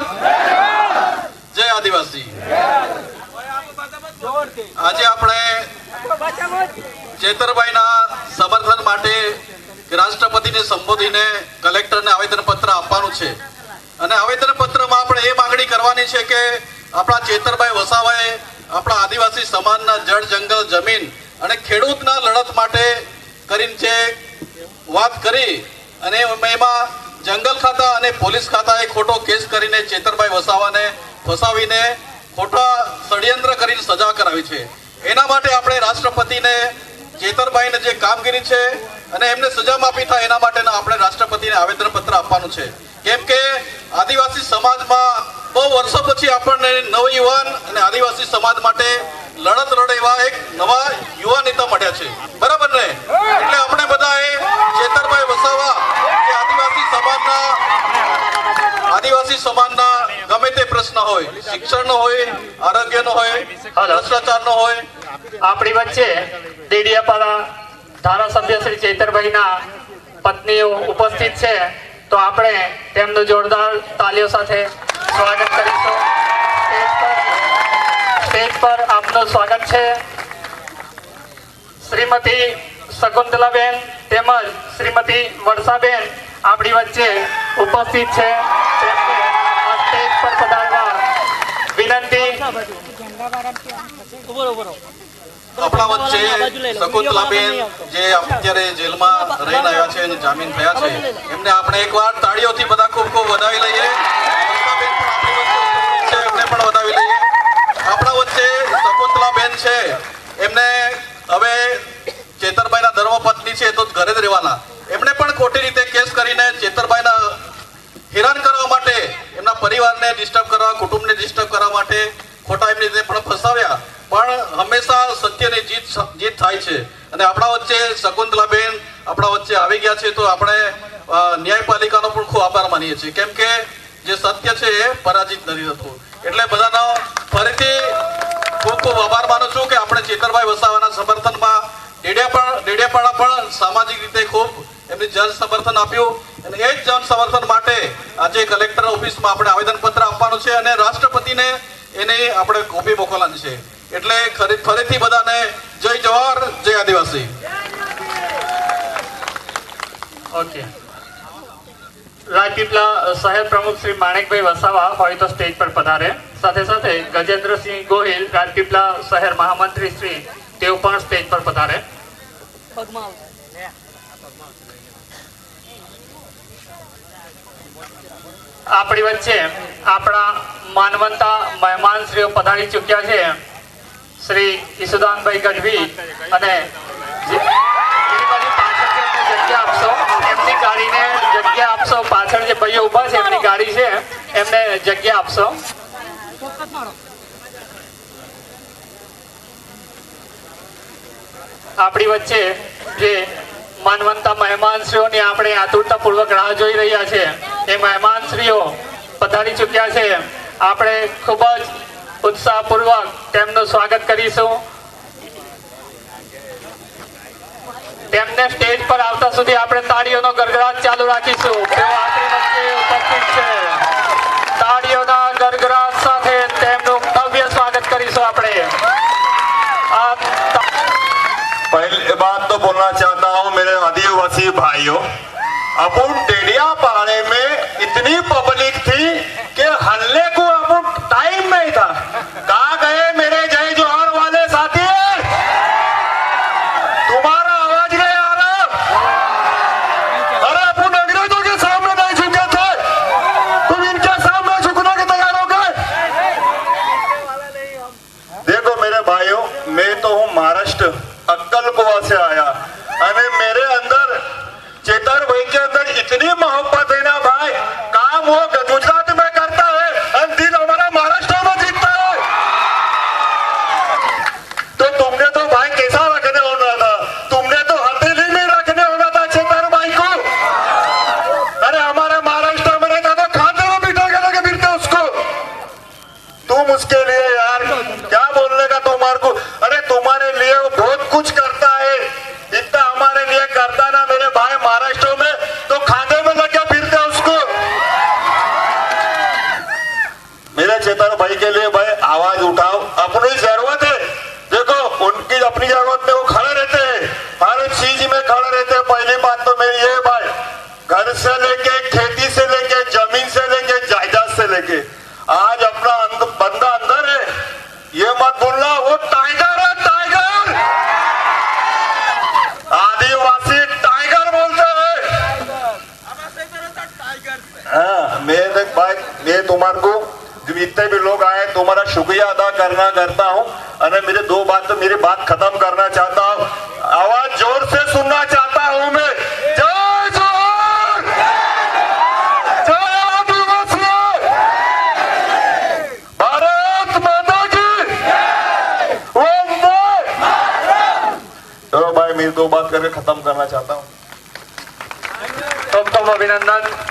જય આદિવાસી. આજે આપણે ચેતરભાઈના સમર્થન માટે રાષ્ટ્રપતિને સંબોધીને કલેક્ટરને આવેદન પત્ર આપવાનું છે, અને આવેદન પત્રમાં આપણે એ માંગણી કરવાની છે કે આપણા ચેતરભાઈ વસાવાએ આપણા આદિવાસી સમાજના જળ, જંગલ, જમીન અને ખેડૂતના લડત માટે કરીને જે વાત કરી, અને એમાં જંગલ ખાતા અને પોલીસ ખાતાએ ખોટો કેસ કરીને ચેતરભાઈ વસાવાને ફસાવીને ખોટા ષડયંત્ર કરીને સજા કરાવી છે. એના માટે આપણે રાષ્ટ્રપતિને ચેતરભાઈને જે કામગીરી છે અને એમને સજા માફી થાય એના માટેના આપણે રાષ્ટ્રપતિને આવેદનપત્ર આપવાનું છે. કેમ કે આદિવાસી સમાજમાં બહુ વર્ષો પછી આપણને નવયુવાન અને આદિવાસી સમાજ માટે લડત લડે એવા એક નવા યુવા નેતા મળ્યા છે, બરાબર ને? એટલે આપણે બધાએ ચેતરભાઈ વસાવા કે આદિવાસી સમાજના ગમે તે પ્રશ્ન હોય, શિક્ષણનો હોય, આરોગ્યનો હોય, ભ્રષ્ટાચારનો હોય, આપણી વચ્ચે દેડિયાપાડા ધારાસભ્ય શ્રી ચેતરભાઈના પત્નીઓ ઉપસ્થિત છે, તો આપણે તેમનું જોરદાર તાલીઓ સાથે સ્વાગત કરીશું. સ્ટેજ પર આપનું સ્વાગત છે. શ્રીમતી શકુંતલાબેન તેમજ શ્રીમતી વર્ષાબેન આપણી વચ્ચે ઉપસ્થિત છે. તેમને આ સ્ટેજ પર પધારવા વિનંતી. આપણા વચ્ચે શકુંતલાબેન જે અત્યારે જેલમાં રહીને આવ્યા છે અને જામીન થયા છે, એમને આપણે એકવાર તાળીઓથી બધા ખૂબ ખૂબ વધાવી લઈએ. વર્ષાબેન પણ આપણી વચ્ચે ઉપસ્થિત છે, એમને પણ વધાવી લઈએ. આપણા વચ્ચે શકુંતલાબેન છે, એમને હવે ચેતરભાઈના ધર્મપત્ની છે તો ઘરે જ રહેવાના, એમણે પણ ખોટી રીતે કેસ કરીને ચેતરભાઈના હેરાન કરવા માટે, એમના પરિવારને ડિસ્ટર્બ કરવા, કુટુંબને ડિસ્ટર્બ કરવા માટે ખોટા એમની રીતે પણ ફસાવ્યા. પણ હંમેશા સત્યની જીત થાય છે અને આપણા વચ્ચે શકુંતલાબેન આપણા વચ્ચે આવી ગયા છે તો આપણે ન્યાયપાલિકાનો પણ ખૂબ આભાર માનીએ છીએ, કેમ કે જે સત્ય છે એ પરાજિત નથી થતું. એટલે બધાનો ફરીથી ખૂબ ખૂબ આભાર માનું છું કે આપણે ચેતરભાઈ વસાવાના સમર્થનમાં ડેડિયાપાડા પણ સામાજિક રીતે ખૂબ એમને જન સમર્થન આપ્યું અને એ જ જન સમર્થન માટે આજે કલેક્ટર ઓફિસમાં આપણે આવેદનપત્ર આપવાનું છે અને રાષ્ટ્રપતિને એની આપણે કોપી મોકલવાની છે. એટલે ફરીથી બધાને જય જવાહર, જય આદિવાસી. ઓકે, રાજપીપળા શહેર પ્રમુખ શ્રી માણેકભાઈ વસાવા હોય તો સ્ટેજ પર પધારે. સાથે સાથે ગજેન્દ્રસિંહ ગોહિલ, રાજપીપળા શહેર મહામંત્રી શ્રી, તેઓ પણ સ્ટેજ પર પધારે. પગમાં આવશે. આપણી વચ્ચે આપણા માનવંતા મહેમાનશ્રીઓ પધારી ચૂક્યા છે. શ્રી ઈસુદાનભાઈ ગઢવી અને જગ્યા આપશો, એમની ગાડીને જગ્યા આપશો. પાછળ જે ભાઈઓ ઉભા છે એમની ગાડી છે, એમને જગ્યા આપશો. આપણી વચ્ચે જે માનવંતા મહેમાનશ્રીઓની આપણે આતુરતાપૂર્વક રાહ જોઈ રહ્યા છે એ મહેમાનશ્રીઓ પધારી ચૂક્યા છે. આપણે ખૂબ જ ઉત્સાહપૂર્વક તેમનું સ્વાગત કરીશું. તેમને સ્ટેજ પર આવતા સુધી આપણે તાળીઓનો ગરગડાટ ચાલુ રાખીશું. તેઓ આપણી વચ્ચે ઉપસ્થિત છે. તાળીઓના ગરગડાટ સાથે તેમનું ભવ્ય સ્વાગત કરીશું આપણે. पहले बात तो बोलना चाहता हूँ मेरे आदिवासी भाइयों, अपन डेडियापाड़े में इतनी पब्लिक थी कि हल्ले को अपन टाइम नहीं था. कहाँ गए मेरे जय जोहर वाले साथी? तुम्हारा आवाज नहीं आ रहा? अरे अपन अंग्रेजों के सामने नहीं झुके थे, तुम इनके सामने झुकने के तैयार हो गए. देखो मेरे भाइयों, मैं तो हूँ महाराष्ट्र अक्कलकुआ से आया अरे मेरे अंदर चेतर भाई के अंदर इतनी मोहब्बत है ना भाई, काम वो गुजरात में करता है और दिल हमारा महाराष्ट्र में जीतता है. तो तुमने तो भाई कैसा रखने होना था, तुमने तो हथेली में रखने होना था चेतर भाई को. अरे हमारे महाराष्ट्र में रहता तो खाते में बिठा के लगे फिरते उसको. तुम उसके लिए यार क्या बोलने का तुम्हारे को. अरे तुम्हारे लिए वो बहुत कुछ करता है, इतना हमारे लिए करता ना मेरे भाई महाराष्ट्र में, तो खाने में लगे फिरते उसको. मेरे चेतर भाई के लिए भाई आवाज उठाओ, अपनी जरूरत है. देखो उनकी अपनी जरूरत में वो खड़े रहते हैं, हर चीज में खड़े रहते हैं. पहली बात तो मेरी ये भाई, घर से लेके खेती से लेके जमीन से लेके जायदाद से लेके आज अपना बंदा अंदर है, ये मत भूलना. वो टाइगर है, टाइगर आदिवासी टाइगर बोलते हैं. हाँ, मैं देख भाई, मैं तुम्हारे को जितने भी लोग आए तुम्हारा शुक्रिया अदा करता हूँ. और मेरे दो बात तो मेरी बात खत्म करना चाहता हूँ. आवाज जोर से सुनना चाहता हूँ मैं. जय जोहर, जय आदिवासी, भारत माता की वंदे. चलो भाई, मेरी दो बात करके खत्म करना चाहता हूँ. ખૂબ ખૂબ અભિનંદન.